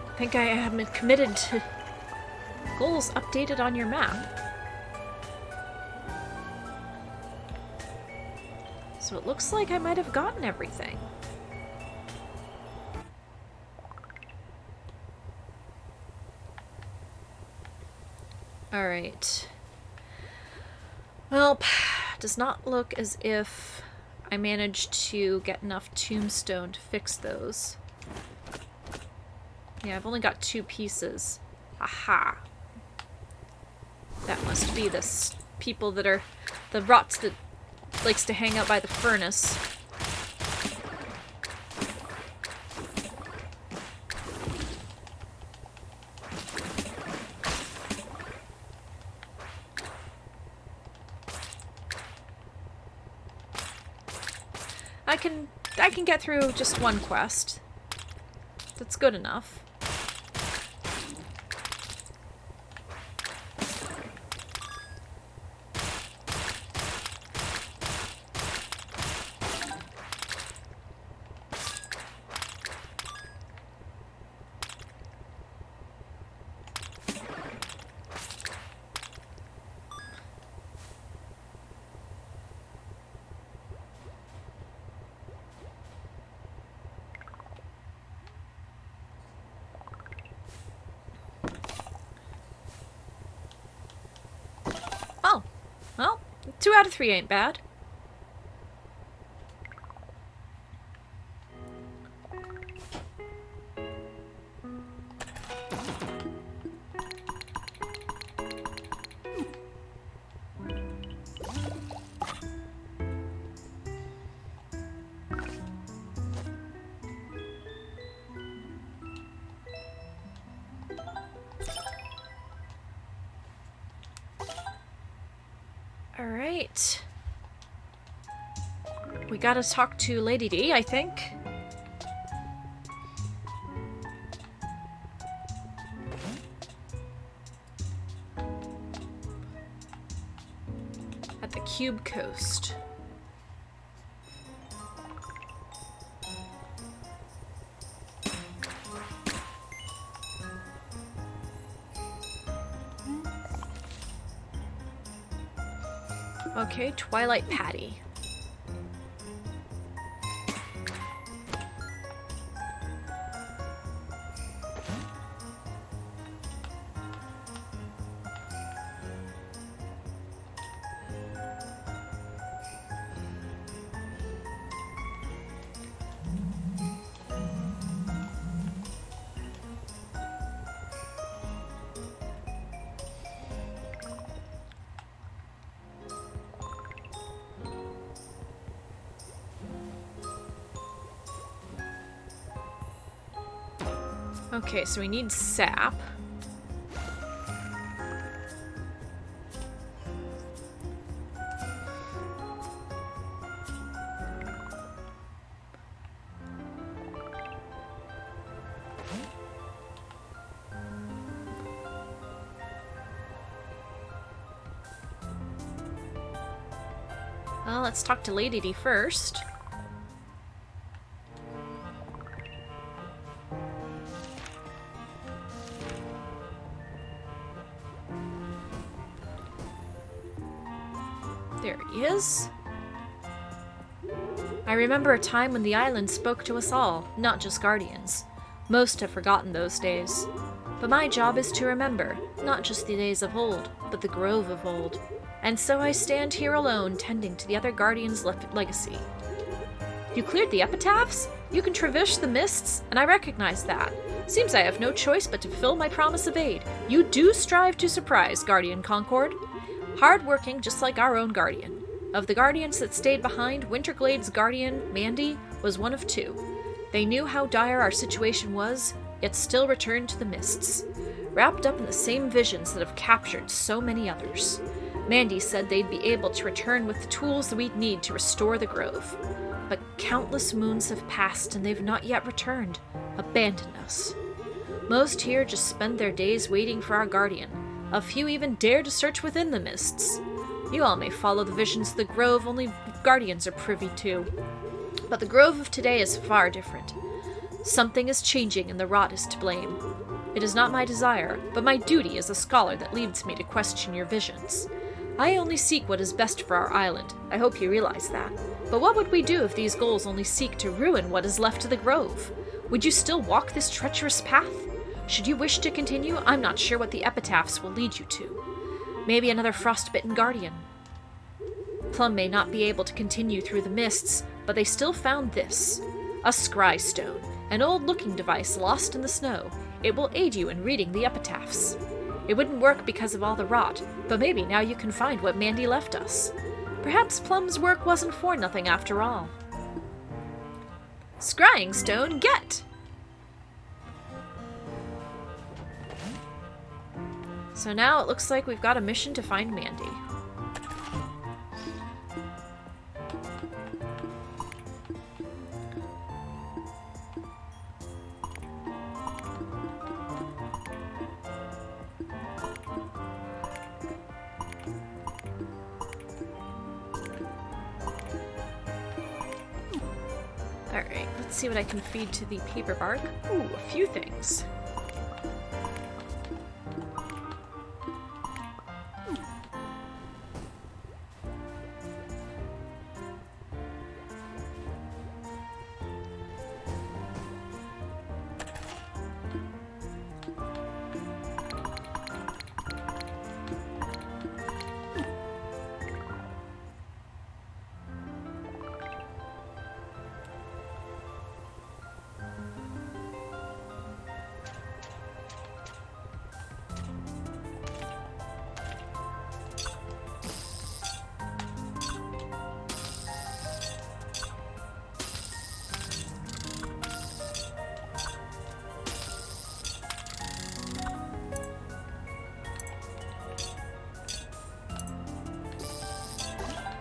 I think I am committed to goals updated on your map. So it looks like I might have gotten everything. Alright. Well, does not look as if I managed to get enough tombstone to fix those. Yeah, I've only got 2 pieces. Aha! That must be this people that are the rots that likes to hang out by the furnace. I can get through just one quest. That's good enough. Well, 2 out of 3 ain't bad. Alright. We gotta talk to Lady D, I think. At the Cube Coast. Okay, Twilight Patty. Okay, so we need sap. Well, let's talk to Lady D first. There he is. I remember a time when the island spoke to us all, not just guardians. Most have forgotten those days. But my job is to remember, not just the days of old, but the grove of old. And so I stand here alone, tending to the other guardians' legacy. You cleared the epitaphs? You can traverse the mists, and I recognize that. Seems I have no choice but to fulfill my promise of aid. You do strive to surprise, Guardian Concord. Hard-working, just like our own guardian. Of the guardians that stayed behind, Winterglade's guardian, Mandy, was one of 2. They knew how dire our situation was, yet still returned to the mists, wrapped up in the same visions that have captured so many others. Mandy said they'd be able to return with the tools that we'd need to restore the grove. But countless moons have passed and they've not yet returned, abandoned us. Most here just spend their days waiting for our guardian. A few even dare to search within the mists. You all may follow the visions of the grove only guardians are privy to. But the grove of today is far different. Something is changing and the rot is to blame. It is not my desire, but my duty as a scholar that leads me to question your visions. I only seek what is best for our island. I hope you realize that. But what would we do if these goals only seek to ruin what is left of the grove? Would you still walk this treacherous path? Should you wish to continue, I'm not sure what the epitaphs will lead you to. Maybe another frostbitten guardian. Plum may not be able to continue through the mists, but they still found this. A scry stone, an old-looking device lost in the snow. It will aid you in reading the epitaphs. It wouldn't work because of all the rot, but maybe now you can find what Mandy left us. Perhaps Plum's work wasn't for nothing after all. Scrying stone, get! So now it looks like we've got a mission to find Mandy. Alright, let's see what I can feed to the paper bark. Ooh, a few things.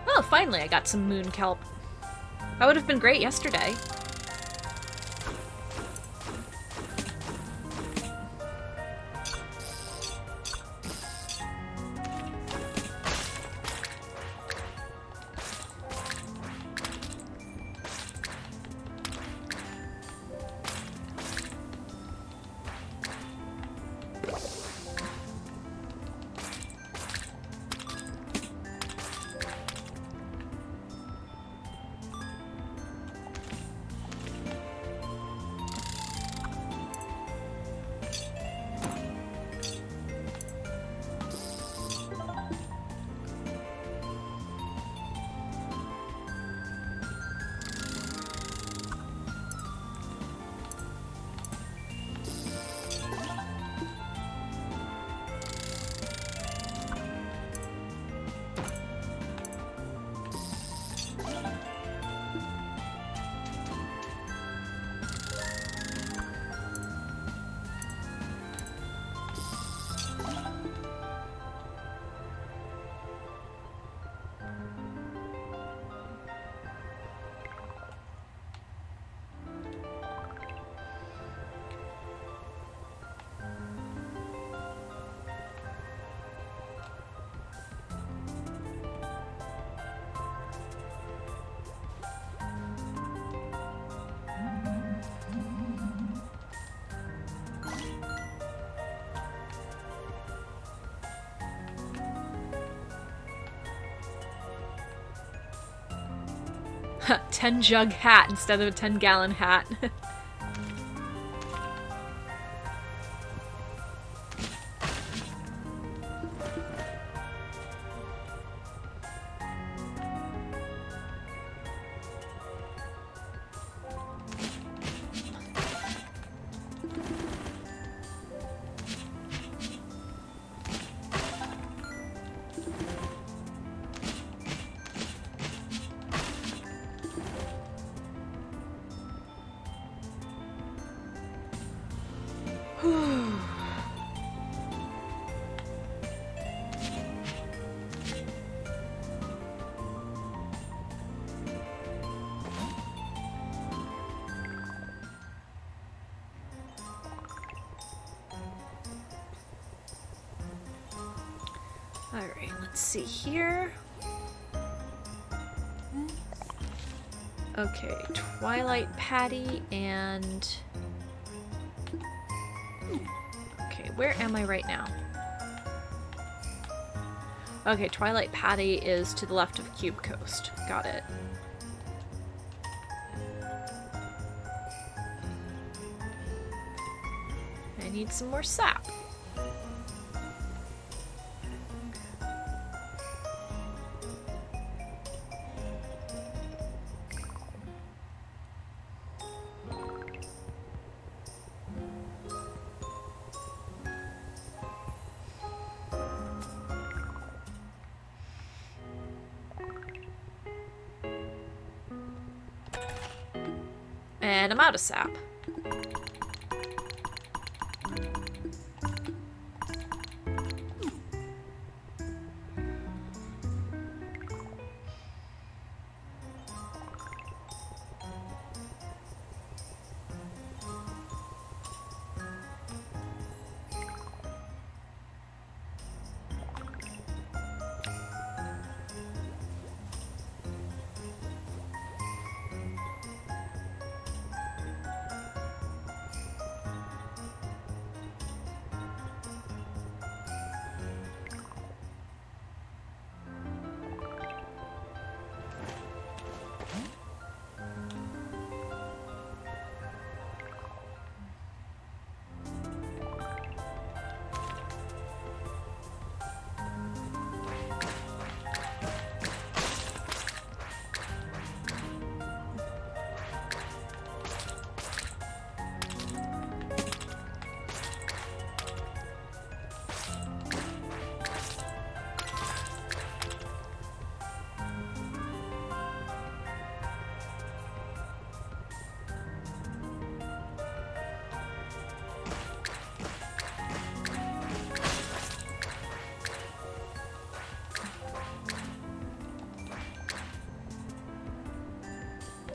Oh, finally I got some moon kelp. That would have been great yesterday. Ha, 10 jug hat instead of a 10-gallon hat. Alright, let's see here. Okay, Twilight Patty and... Okay, where am I right now? Okay, Twilight Patty is to the left of Cube Coast. Got it. I need some more sap. And I'm out of sap.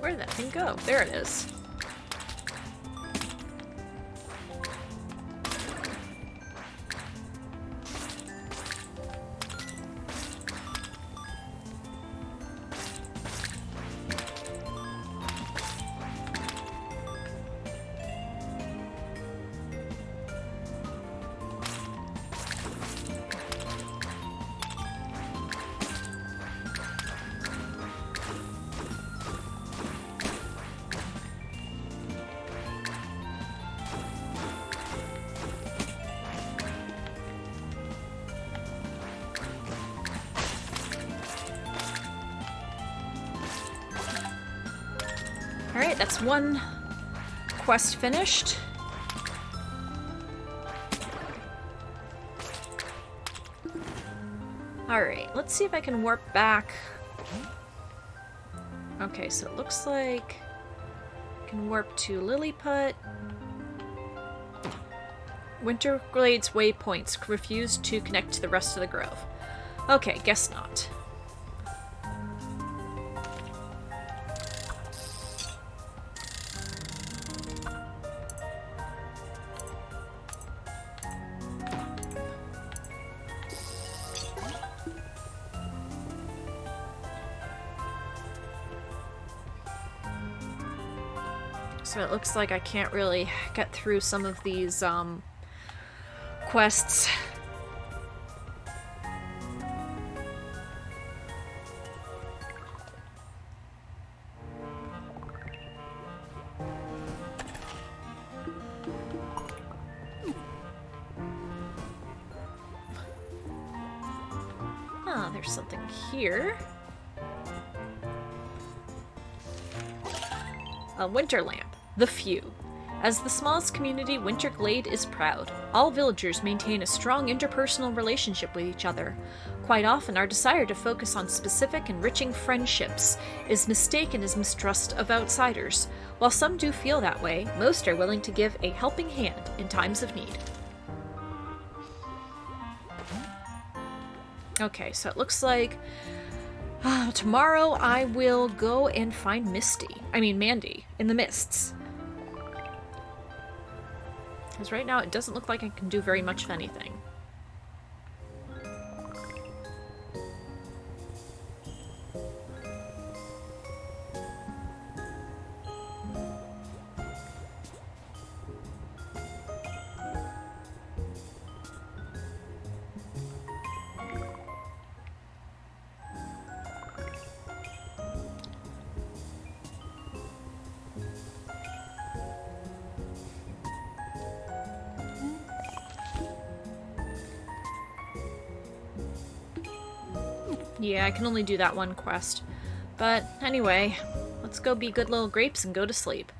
Where did that thing go? There it is. Alright, that's one quest finished. Alright, let's see if I can warp back. Okay, so it looks like I can warp to Lilliput. Winterglade's waypoints refuse to connect to the rest of the grove. Okay, guess not. So it looks like I can't really get through some of these quests. Ah, there's something here. A winter lamp. The Few. As the smallest community, Winterglade is proud. All villagers maintain a strong interpersonal relationship with each other. Quite often, our desire to focus on specific, enriching friendships is mistaken as mistrust of outsiders. While some do feel that way, most are willing to give a helping hand in times of need. Okay, so it looks like tomorrow I will go and find Mandy in the mists. Because right now it doesn't look like I can do very much of anything. Yeah, I can only do that one quest. But anyway, let's go be good little grapes and go to sleep.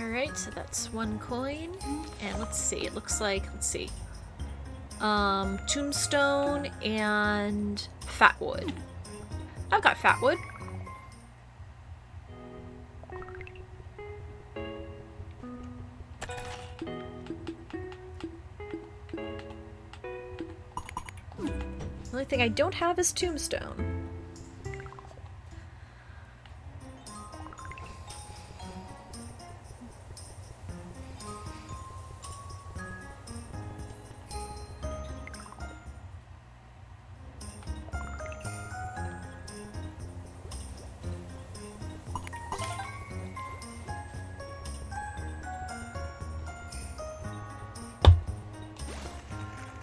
Alright, so that's 1 coin. And let's see, it looks like, tombstone and fatwood. I've got fatwood. The only thing I don't have is tombstone.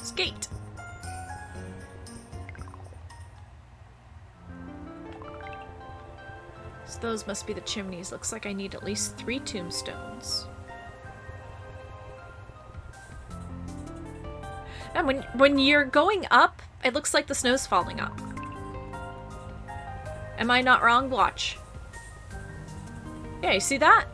Skate. So those must be the chimneys. Looks like I need at least 3 tombstones. And when you're going up, it looks like the snow's falling up. Am I not wrong? Watch. Yeah, you see that?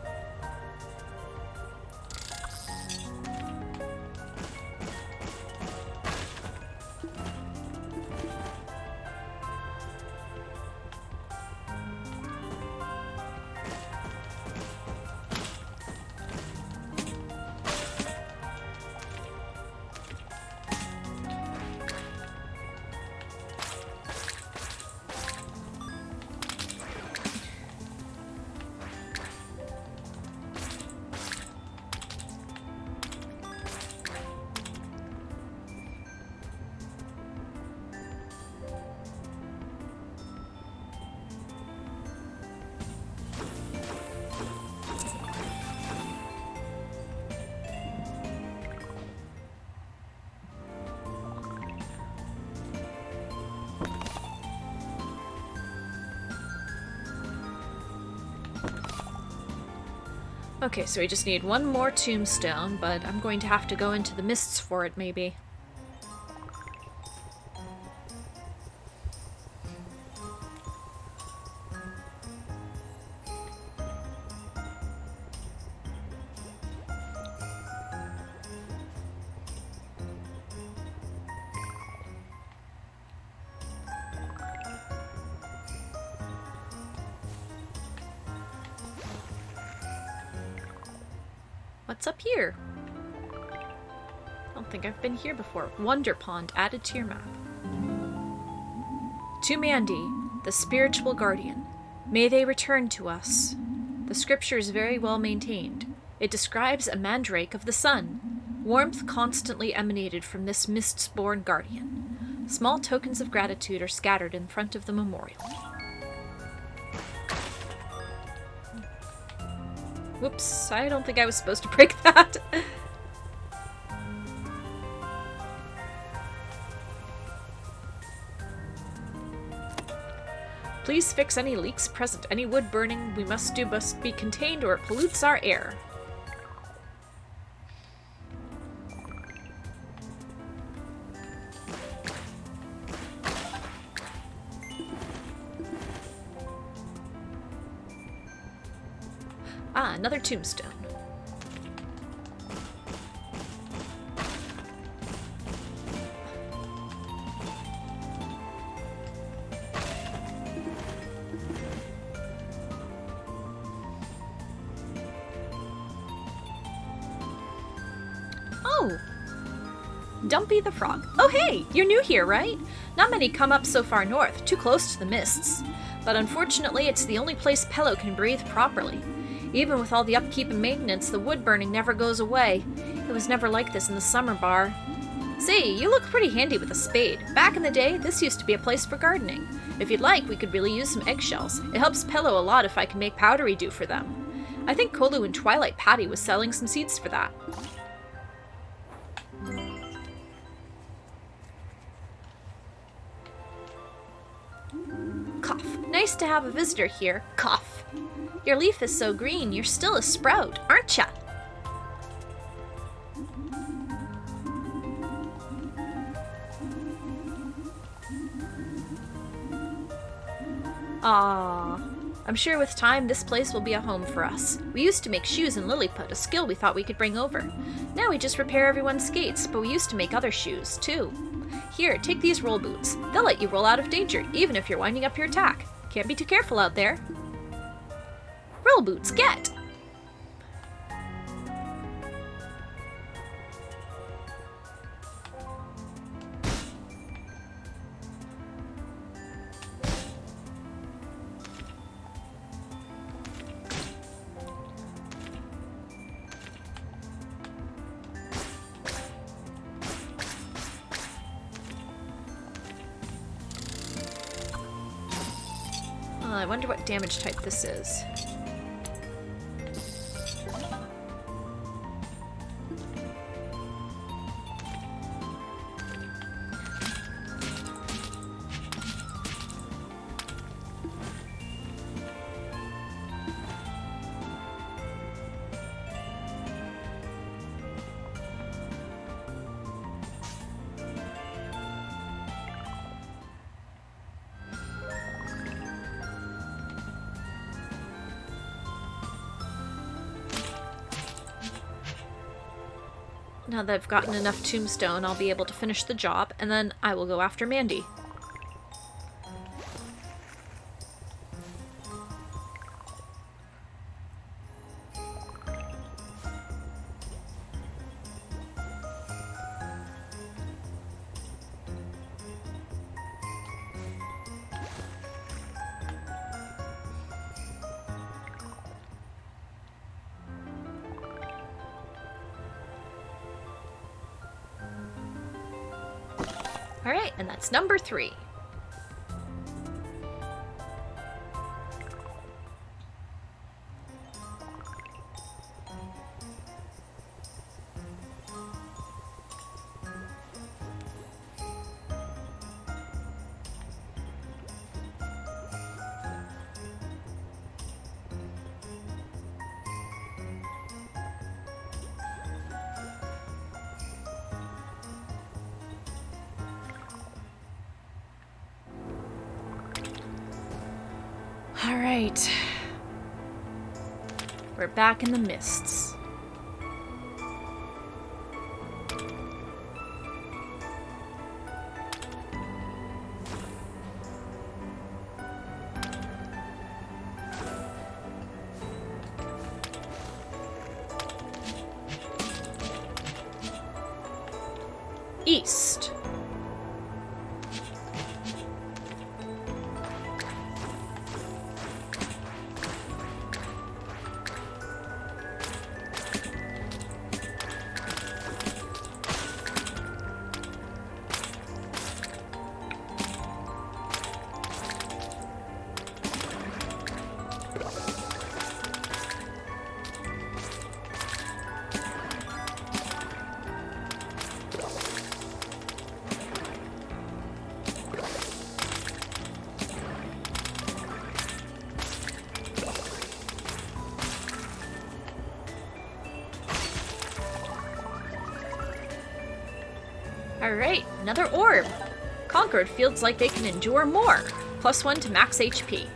Okay, so we just need 1 more tombstone, but I'm going to have to go into the mists for it, maybe. What's up here? I don't think I've been here before. Wonder Pond added to your map. To Mandy, the spiritual guardian. May they return to us. The scripture is very well maintained. It describes a mandrake of the sun. Warmth constantly emanated from this mist-born guardian. Small tokens of gratitude are scattered in front of the memorial. Whoops, I don't think I was supposed to break that. Please fix any leaks present. Any wood burning we must be contained or it pollutes our air. Ah, another tombstone. Oh! Dumpy the Frog. Oh hey! You're new here, right? Not many come up so far north, too close to the mists. But unfortunately, it's the only place Pello can breathe properly. Even with all the upkeep and maintenance, the wood burning never goes away. It was never like this in the summer bar. Say, you look pretty handy with a spade. Back in the day, this used to be a place for gardening. If you'd like, we could really use some eggshells. It helps Pello a lot if I can make powdery dew for them. I think Kolu and Twilight Patty was selling some seeds for that. Cough. Nice to have a visitor here. Cough. Your leaf is so green, you're still a sprout, aren't ya? Aww. I'm sure with time this place will be a home for us. We used to make shoes in Lilliput, a skill we thought we could bring over. Now we just repair everyone's skates, but we used to make other shoes, too. Here, take these roll boots. They'll let you roll out of danger, even if you're winding up your attack. Can't be too careful out there. Roll boots, get! I wonder what damage type this is. Now that I've gotten enough tombstone, I'll be able to finish the job, and then I will go after Mandy. Alright, and that's number 3. Alright. We're back in the mists. East. Alright, another orb. Conquered feels like they can endure more. +1 to max HP.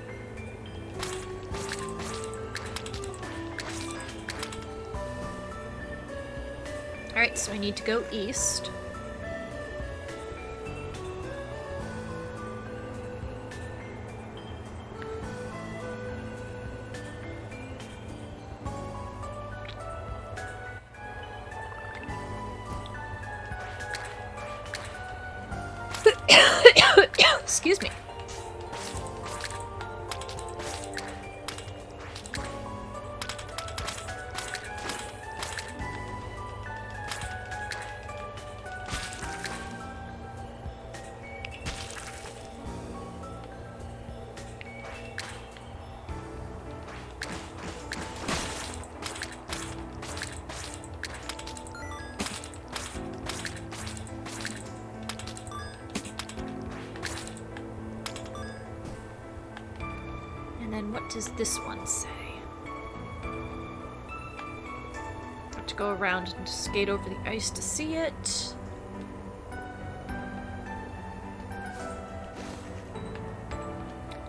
Alright, so I need to go east. Excuse me. And then what does this one say? Have to go around and skate over the ice to see it.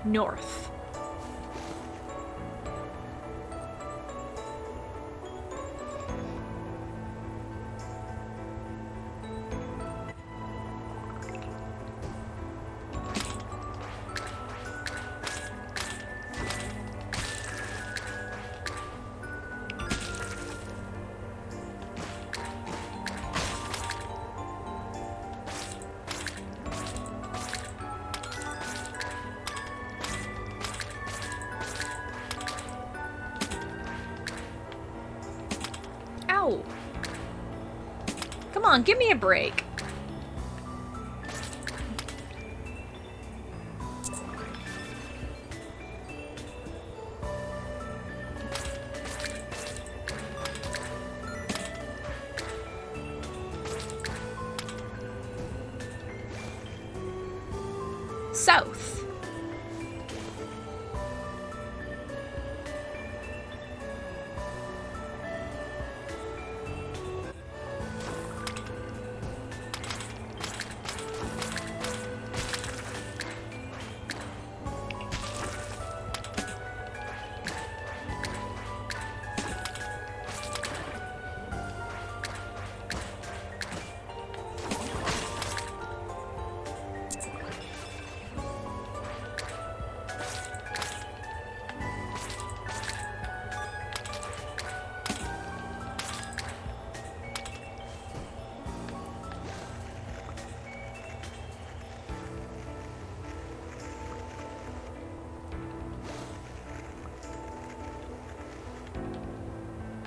North. No! Come on, give me a break. South.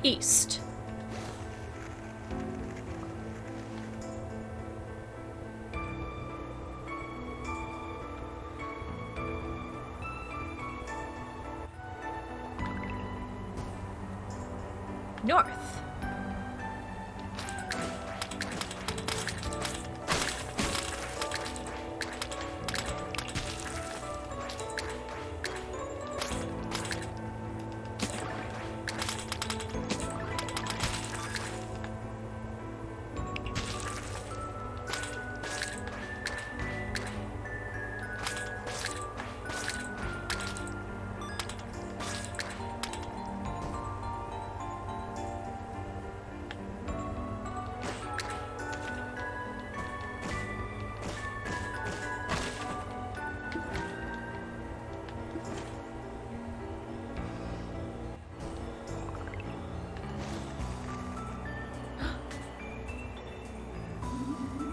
East. North.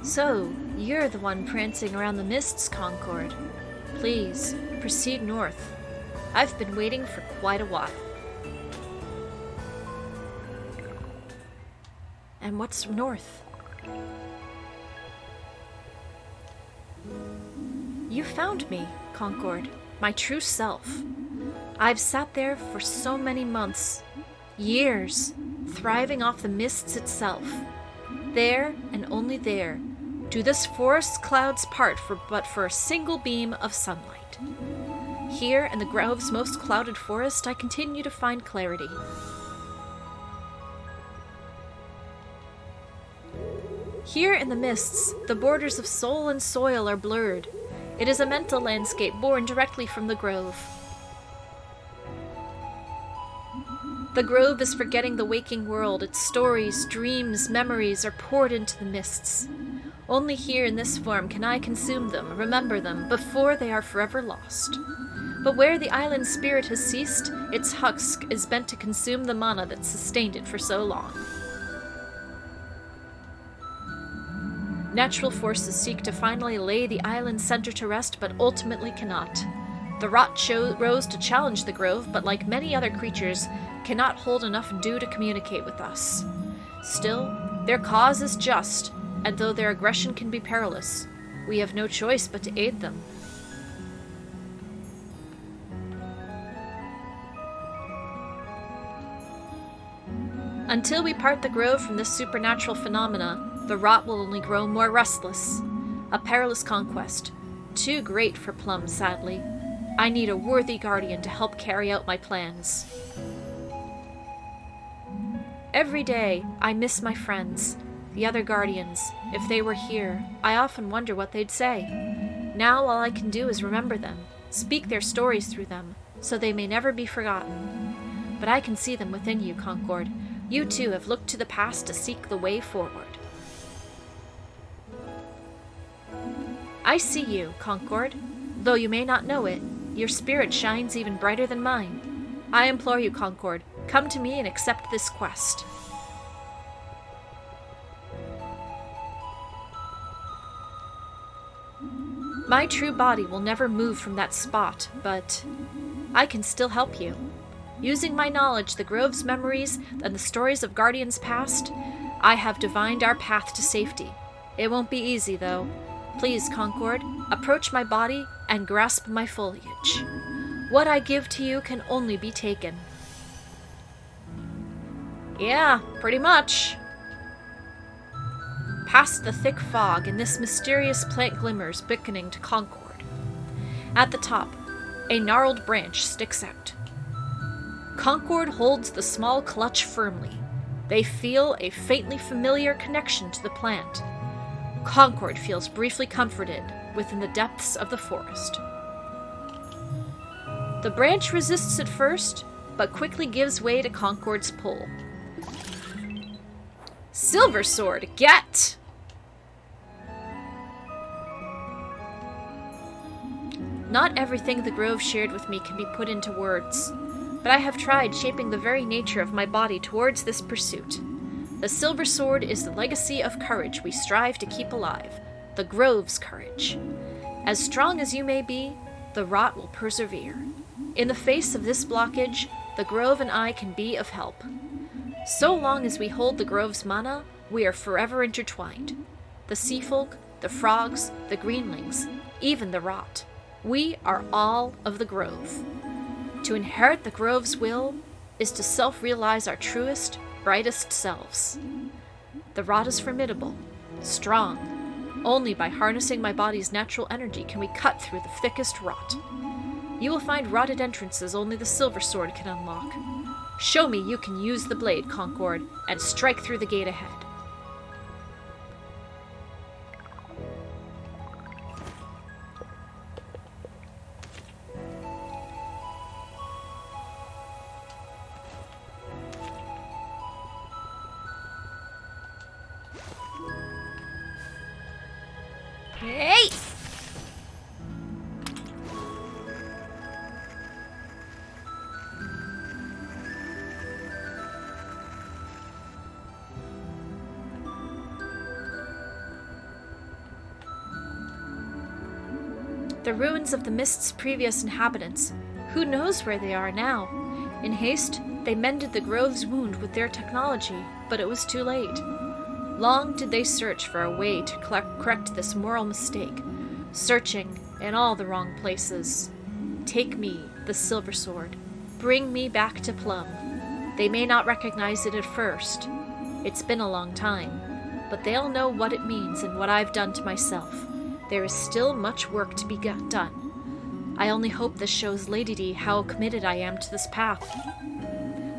So, you're the one prancing around the mists, Concord. Please, proceed north. I've been waiting for quite a while. And what's north? You found me, Concord, my true self. I've sat there for so many months, years, thriving off the mists itself. There, and only there, do this forest's clouds part but for a single beam of sunlight. Here, in the grove's most clouded forest, I continue to find clarity. Here in the mists, the borders of soul and soil are blurred. It is a mental landscape born directly from the grove. The grove is forgetting the waking world. Its stories, dreams, memories are poured into the mists. Only here in this form can I consume them, remember them, before they are forever lost. But where the island's spirit has ceased, its husk is bent to consume the mana that sustained it for so long. Natural forces seek to finally lay the island's center to rest, but ultimately cannot. The rot rose to challenge the grove, but like many other creatures, cannot hold enough dew to communicate with us. Still, their cause is just, and though their aggression can be perilous, we have no choice but to aid them. Until we part the grove from this supernatural phenomena, the rot will only grow more restless. A perilous conquest, too great for Plum, sadly. I need a worthy guardian to help carry out my plans. Every day, I miss my friends, the other guardians. If they were here, I often wonder what they'd say. Now all I can do is remember them, speak their stories through them, so they may never be forgotten. But I can see them within you, Concord. You too have looked to the past to seek the way forward. I see you, Concord. Though you may not know it, your spirit shines even brighter than mine. I implore you, Concord, come to me and accept this quest. My true body will never move from that spot, but I can still help you. Using my knowledge, the Grove's memories, and the stories of Guardians past, I have divined our path to safety. It won't be easy, though. Please, Concord, approach my body and grasp my foliage. What I give to you can only be taken. Yeah, pretty much. Past the thick fog, and this mysterious plant glimmers, beckoning to Concord. At the top, a gnarled branch sticks out. Concord holds the small clutch firmly. They feel a faintly familiar connection to the plant. Concord feels briefly comforted within the depths of the forest. The branch resists at first, but quickly gives way to Concord's pull. Silver Sword, get! Not everything the Grove shared with me can be put into words, but I have tried shaping the very nature of my body towards this pursuit. The Silver Sword is the legacy of courage we strive to keep alive, the Grove's courage. As strong as you may be, the rot will persevere. In the face of this blockage, the Grove and I can be of help. So long as we hold the Grove's mana, we are forever intertwined. The sea folk, the frogs, the greenlings, even the rot. We are all of the Grove. To inherit the Grove's will is to self-realize our truest, brightest selves. The rot is formidable, strong. Only by harnessing my body's natural energy can we cut through the thickest rot. You will find rotted entrances only the Silver Sword can unlock. Show me you can use the blade, Concord, and strike through the gate ahead. Hey! The ruins of the Mist's previous inhabitants. Who knows where they are now? In haste, they mended the Grove's wound with their technology, but it was too late. Long did they search for a way to correct this moral mistake, searching in all the wrong places. Take me, the Silver Sword. Bring me back to Plum. They may not recognize it at first. It's been a long time, but they'll know what it means and what I've done to myself. There is still much work to be done. I only hope this shows Lady D how committed I am to this path.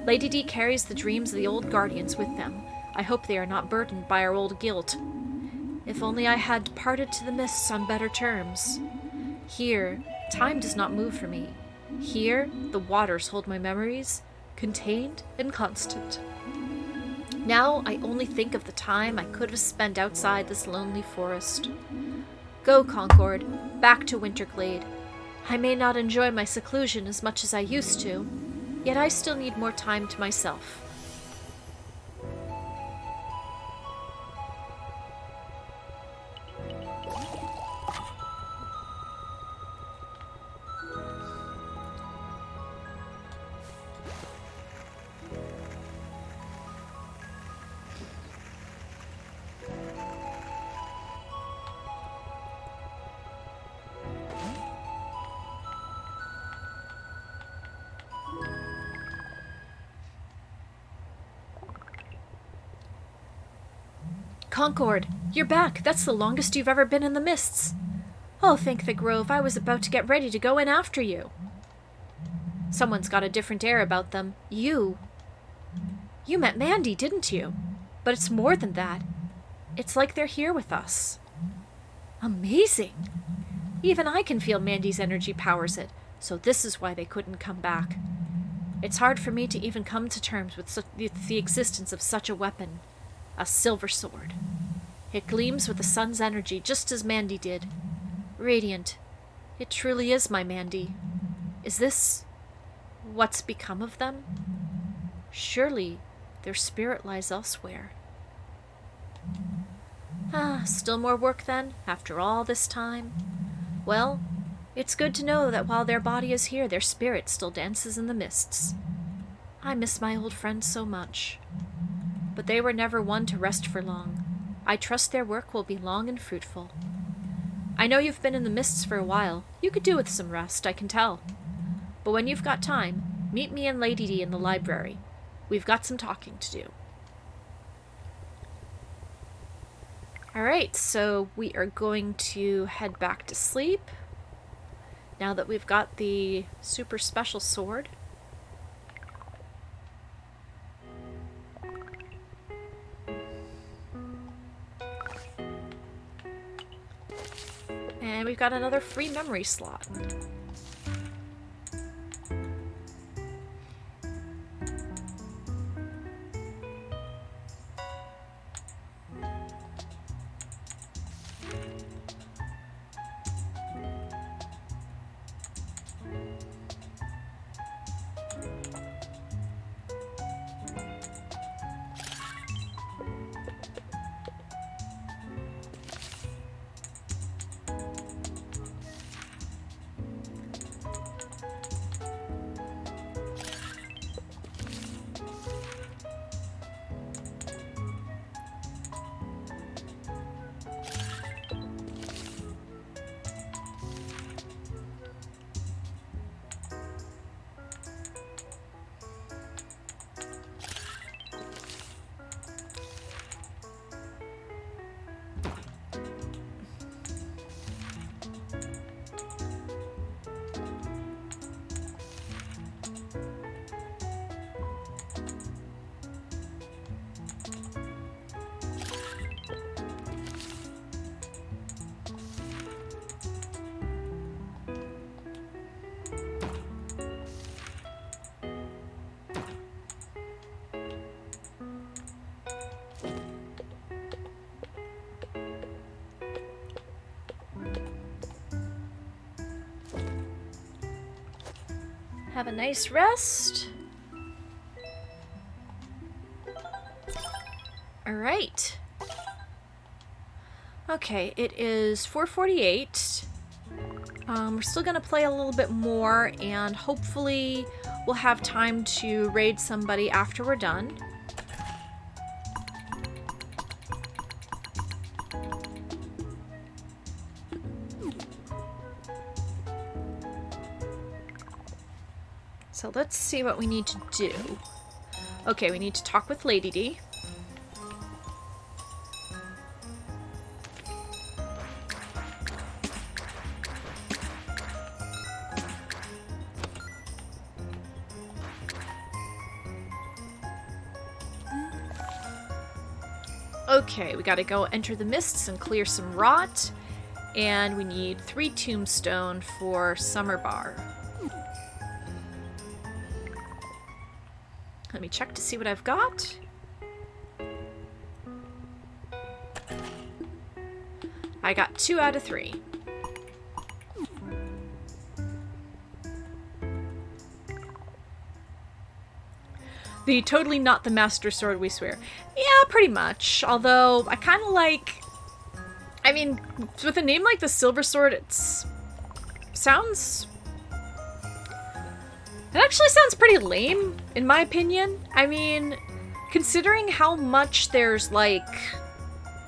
Lady D carries the dreams of the old Guardians with them. I hope they are not burdened by our old guilt. If only I had departed to the Mists on better terms. Here, time does not move for me. Here, the waters hold my memories, contained and constant. Now I only think of the time I could have spent outside this lonely forest. Go, Concord, back to Winterglade. I may not enjoy my seclusion as much as I used to, yet I still need more time to myself. Concord, you're back. That's the longest you've ever been in the Mists. Oh, thank the Grove. I was about to get ready to go in after you. Someone's got a different air about them. You met Mandy, didn't you? But it's more than that. It's like they're here with us. Amazing. Even I can feel Mandy's energy powers it, so this is why they couldn't come back. It's hard for me to even come to terms with the existence of such a weapon. A silver sword. It gleams with the sun's energy, just as Mandy did. Radiant. It truly is my Mandy. Is this what's become of them? Surely their spirit lies elsewhere. Still more work then, after all this time? Well, it's good to know that while their body is here, their spirit still dances in the mists. I miss my old friends so much. But they were never one to rest for long. I trust their work will be long and fruitful. I know you've been in the mists for a while. You could do with some rest, I can tell. But when you've got time, meet me and Lady D in the library. We've got some talking to do. Alright, so we are going to head back to sleep. Now that we've got the super special sword. And we've got another free memory slot. Have a nice rest. Alright. Okay, it is 4:48. We're still gonna play a little bit more, and hopefully we'll have time to raid somebody after we're done. So let's see what we need to do. Okay, we need to talk with Lady D. Okay, we gotta go enter the mists and clear some rot. And we need 3 tombstone for Summer Bar. Let me check to see what I've got. I got 2 out of 3. The totally not the master sword, we swear. Yeah, pretty much. Although, I kind of like... I mean, with a name like the Silver Sword, it's... sounds... It actually sounds pretty lame, in my opinion. I mean, considering how much there's, like...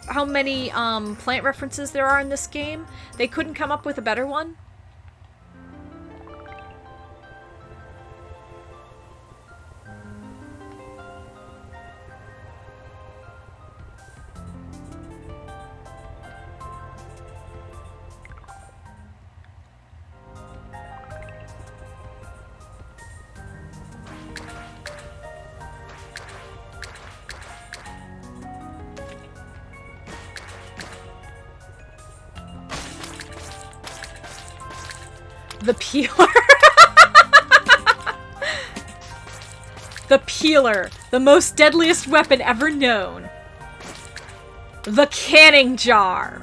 how many, plant references there are in this game, they couldn't come up with a better one. The peeler. The peeler. The most deadliest weapon ever known. The canning jar.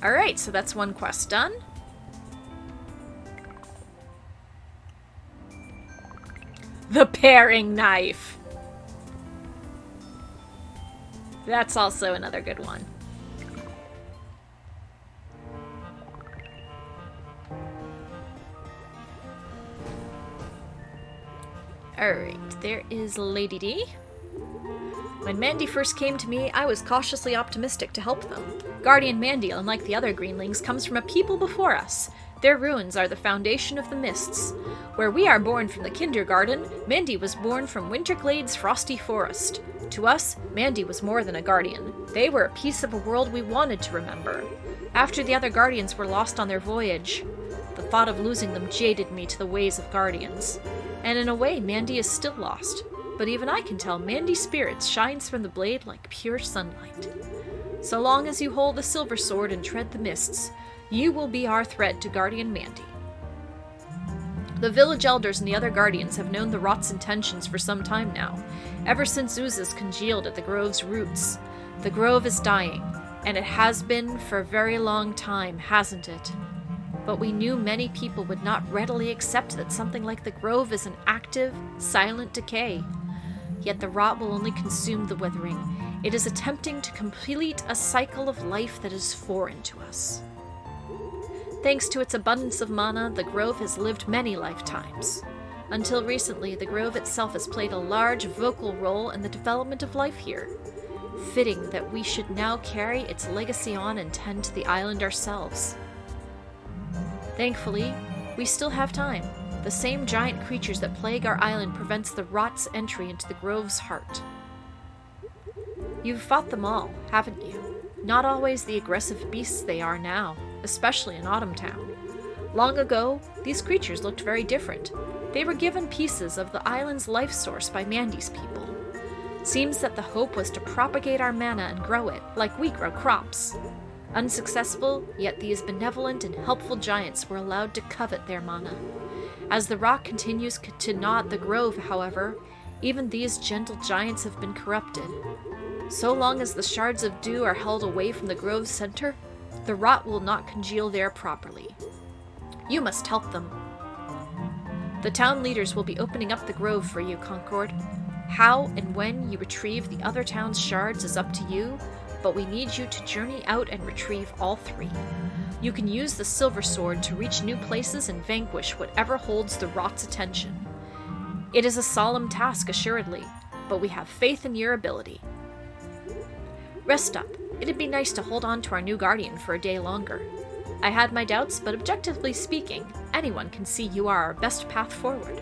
Alright, so that's one quest done. The paring knife. That's also another good one. Alright, there is Lady D. When Mandy first came to me, I was cautiously optimistic to help them. Guardian Mandy, unlike the other Greenlings, comes from a people before us. Their ruins are the foundation of the Mists. Where we are born from the kindergarten, Mandy was born from Winterglade's frosty forest. To us, Mandy was more than a guardian. They were a piece of a world we wanted to remember. After the other guardians were lost on their voyage, the thought of losing them jaded me to the ways of guardians. And in a way, Mandy is still lost. But even I can tell Mandy's spirit shines from the blade like pure sunlight. So long as you hold the silver sword and tread the mists, you will be our thread to Guardian Mandy. The village elders and the other guardians have known the Rot's intentions for some time now, ever since oozes congealed at the grove's roots. The grove is dying, and it has been for a very long time, hasn't it? But we knew many people would not readily accept that something like the grove is an active, silent decay. Yet the rot will only consume the withering. It is attempting to complete a cycle of life that is foreign to us. Thanks to its abundance of mana, the grove has lived many lifetimes. Until recently, the grove itself has played a large vocal role in the development of life here. Fitting that we should now carry its legacy on and tend to the island ourselves. Thankfully, we still have time. The same giant creatures that plague our island prevents the rot's entry into the grove's heart. You've fought them all, haven't you? Not always the aggressive beasts they are now, especially in Autumn Town. Long ago, these creatures looked very different. They were given pieces of the island's life source by Mandy's people. Seems that the hope was to propagate our mana and grow it, like we grow crops. Unsuccessful, yet these benevolent and helpful giants were allowed to covet their mana. As the rot continues to gnaw the grove, however, even these gentle giants have been corrupted. So long as the shards of dew are held away from the grove's center, the rot will not congeal there properly. You must help them. The town leaders will be opening up the grove for you, Concord. How and when you retrieve the other town's shards is up to you, but we need you to journey out and retrieve all three. You can use the Silver Sword to reach new places and vanquish whatever holds the rot's attention. It is a solemn task, assuredly, but we have faith in your ability. Rest up. It'd be nice to hold on to our new guardian for a day longer. I had my doubts, but objectively speaking, anyone can see you are our best path forward.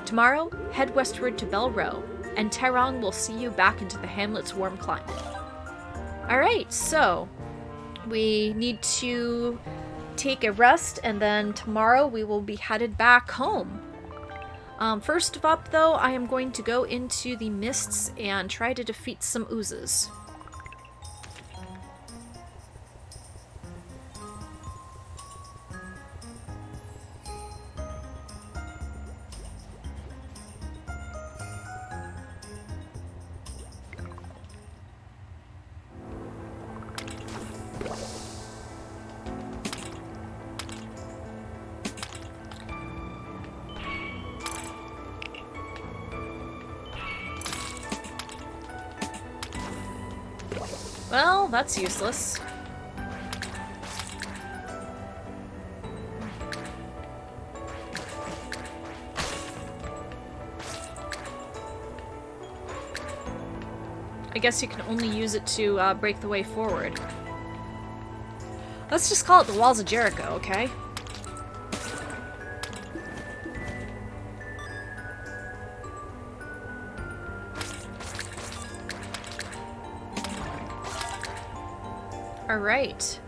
Tomorrow, head westward to Bell Row, and Terong will see you back into the hamlet's warm climate. Alright, so we need to take a rest, and then tomorrow we will be headed back home. First up, though, I am going to go into the mists and try to defeat some oozes. Well, that's useless. I guess you can only use it to break the way forward. Let's just call it the Walls of Jericho, okay? Alright.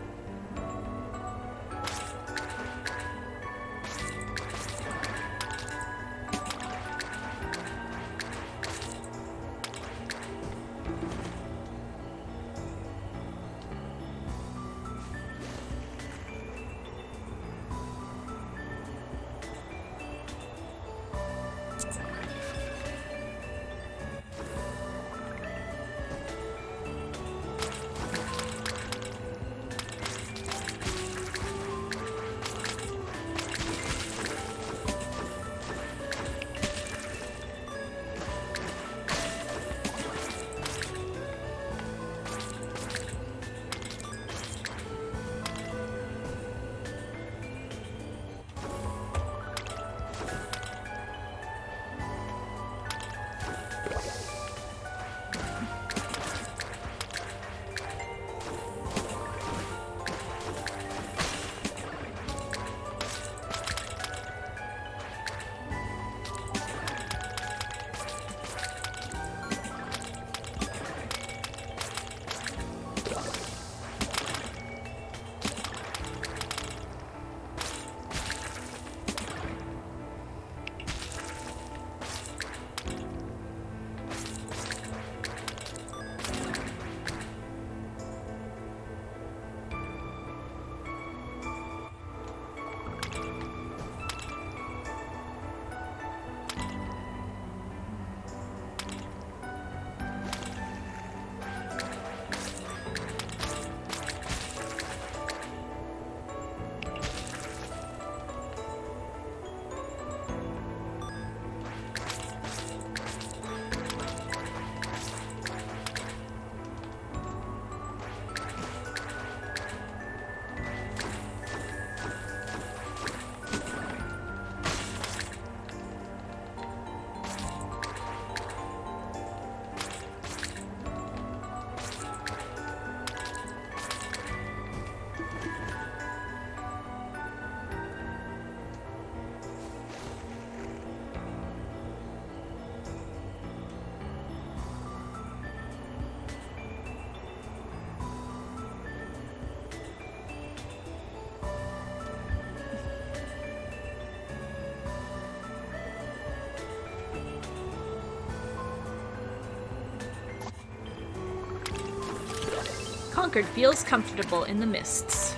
Conquered feels comfortable in the mists.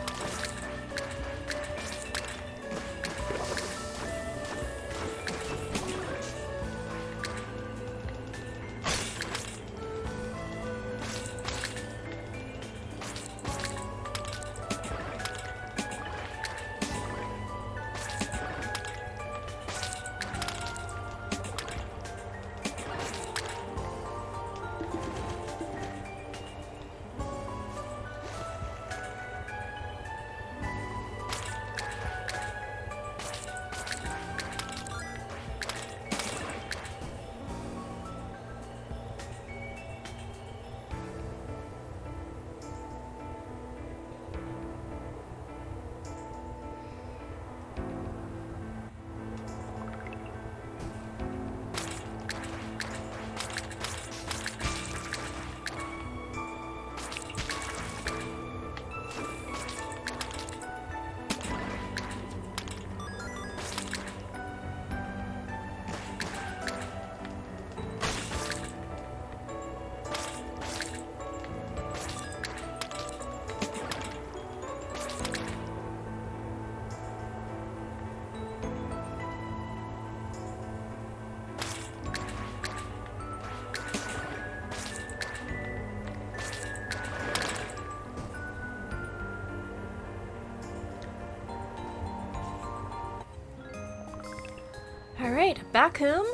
Alright, back home.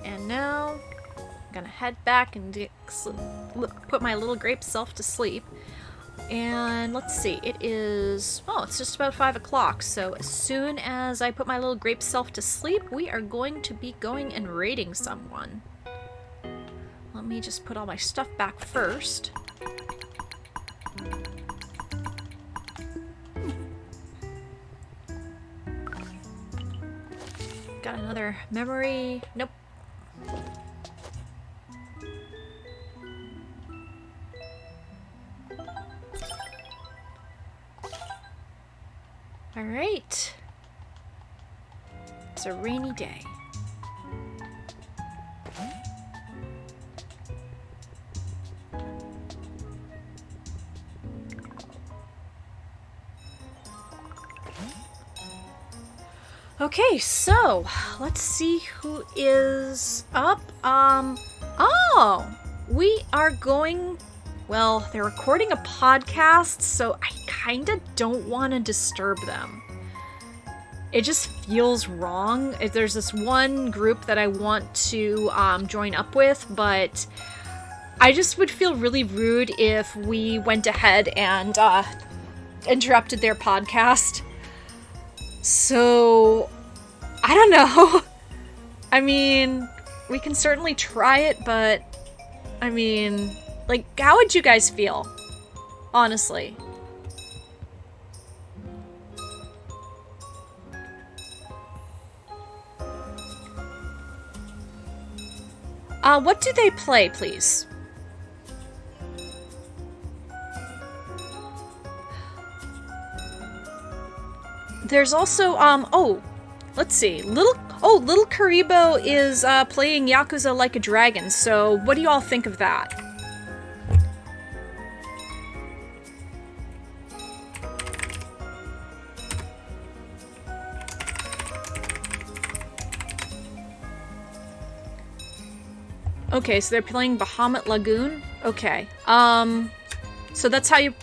And now I'm gonna head back and put my little grape self to sleep. And let's see, it is... oh, it's just about 5 o'clock. So as soon as I put my little grape self to sleep, we are going to be going and raiding someone. Let me just put all my stuff back first. Got another memory. Nope. All right. It's a rainy day. Okay, so let's see who is up. Oh, we are going, well, they're recording a podcast, so I kind of don't want to disturb them. It just feels wrong. There's this one group that I want to join up with, but I just would feel really rude if we went ahead and interrupted their podcast. So, I don't know. I mean, we can certainly try it, but, I mean, like, how would you guys feel? Honestly. What do they play, please? There's also, oh, let's see. Little Karibo is playing Yakuza Like a Dragon, so what do you all think of that? Okay, so they're playing Bahamut Lagoon? Okay. So that's how you...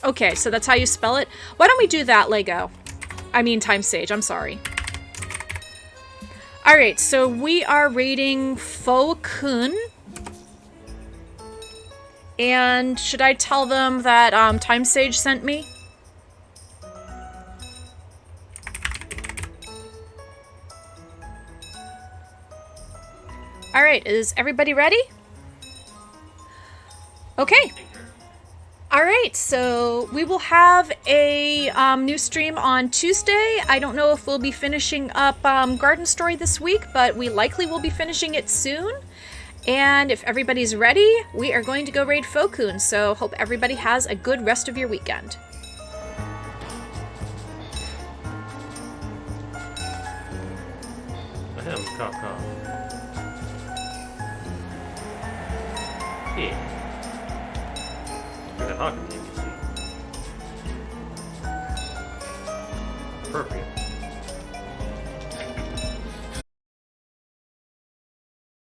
okay, so that's how you spell it? Why don't we do that, Lego? I mean, Time Sage, I'm sorry. Alright, so we are raiding Fo-kun. And should I tell them that Time Sage sent me? Alright, is everybody ready? Okay. Alright, so we will have a new stream on Tuesday. I don't know if we'll be finishing up Garden Story this week, but we likely will be finishing it soon. And if everybody's ready, we are going to go raid Fo-kun, so hope everybody has a good rest of your weekend. Ahem, Kaka. Yeah. Ad hoc NPC. Appropriate.